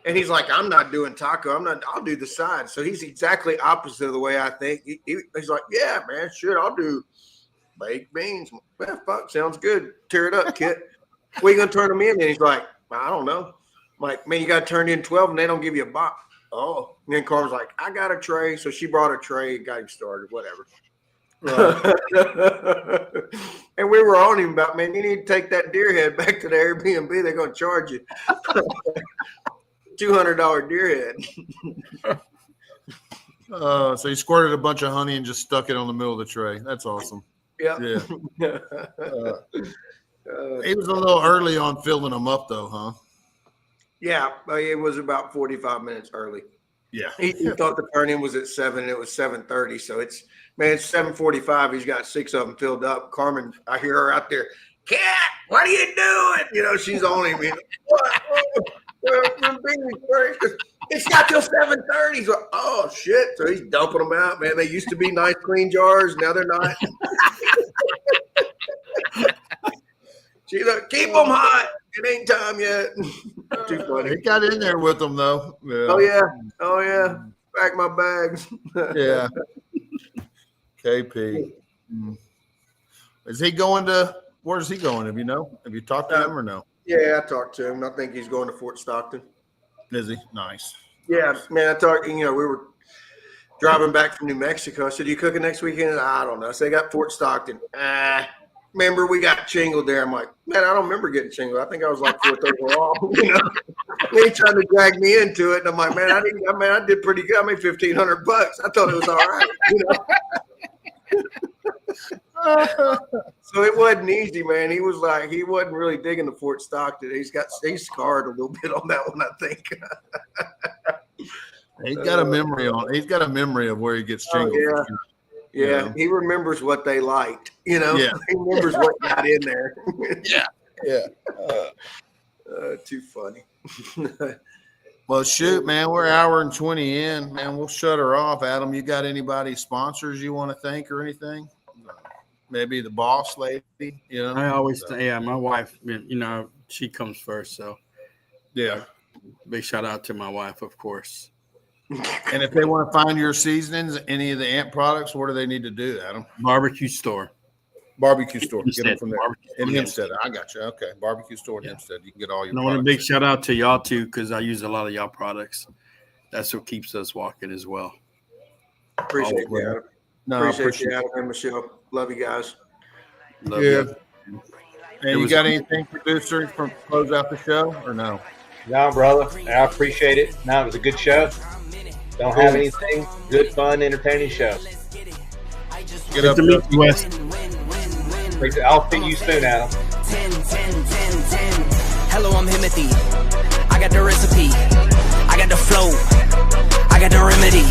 And he's like, I'm not doing taco. I'll do the sides. So he's exactly opposite of the way I think. He's like, yeah, man, sure. I'll do baked beans. Man, fuck, sounds good. Tear it up, kid. What are you going to turn them in? And he's like, I don't know. I'm like, man, you got to turn in 12 and they don't give you a box. Oh, and then Carmen's like, I got a tray. So she brought a tray and got him started, whatever. Right. And we were on him about, man, you need to take that deer head back to the Airbnb. They're going to charge you $200 deer head. So he squirted a bunch of honey and just stuck it on the middle of the tray. That's awesome. Yeah. He was a little early on filling them up, though, huh? Yeah, it was about 45 minutes early. Yeah. He thought the turn-in was at 7, and it was 7:30. So it's 7:45. He's got 6 of them filled up. Carmen, I hear her out there, Cat, what are you doing? You know, she's on him. What? It's got till 7:30. He's like, oh, shit. So he's dumping them out, man. They used to be nice, clean jars. Now they're not. She's like, keep them hot. It ain't time yet. Too funny. He got in there with them, though. Yeah. Oh, yeah. Back my bags. Yeah. KP. Is he going to – where's he going? Have you know? Have you talked to him or no? Yeah, I talked to him. I think he's going to Fort Stockton. Is he? Nice. Yeah, man, I talked – we were driving back from New Mexico. I said, you cooking next weekend? I don't know. So they got Fort Stockton. Remember, we got chingled there. I'm like, man, I don't remember getting chingled. I think I was like 4th overall. They trying to drag me into it, and I'm like, man, I did pretty good. I made $1,500. I thought it was all right. So it wasn't easy, man. He was like, he wasn't really digging the Fort Stockton. He's scarred a little bit on that one, I think. He's got a memory of where he gets jingled. Oh, yeah, he remembers what they liked. Yeah. He remembers what got in there. Yeah. Too funny. Well, shoot, man, we're 1:20 in, man. We'll shut her off. Adam, you got anybody sponsors you want to thank or anything? Maybe the boss lady, I always, my wife, she comes first. So, yeah, big shout out to my wife, of course. And if they want to find your seasonings, any of the Ant products, what do they need to do, Adam? Barbecue store. Get them from there. In Hempstead. Hempstead. I got you. Okay. Barbecue store in Hempstead. You can get all your I want a big shout out to y'all, too, because I use a lot of y'all products. That's what keeps us walking as well. Appreciate you, Adam. Appreciate you, Adam and Michelle. Love you guys. Love you. And you got anything, producer, from close out the show or no? No, brother. I appreciate it. No, it was a good show. Don't have anything. Good, fun, entertaining show. Get up to meet you, Wes. I'll see you soon, Adam. 10. Hello, I'm Himothy. I got the recipe. I got the flow. I got the remedy.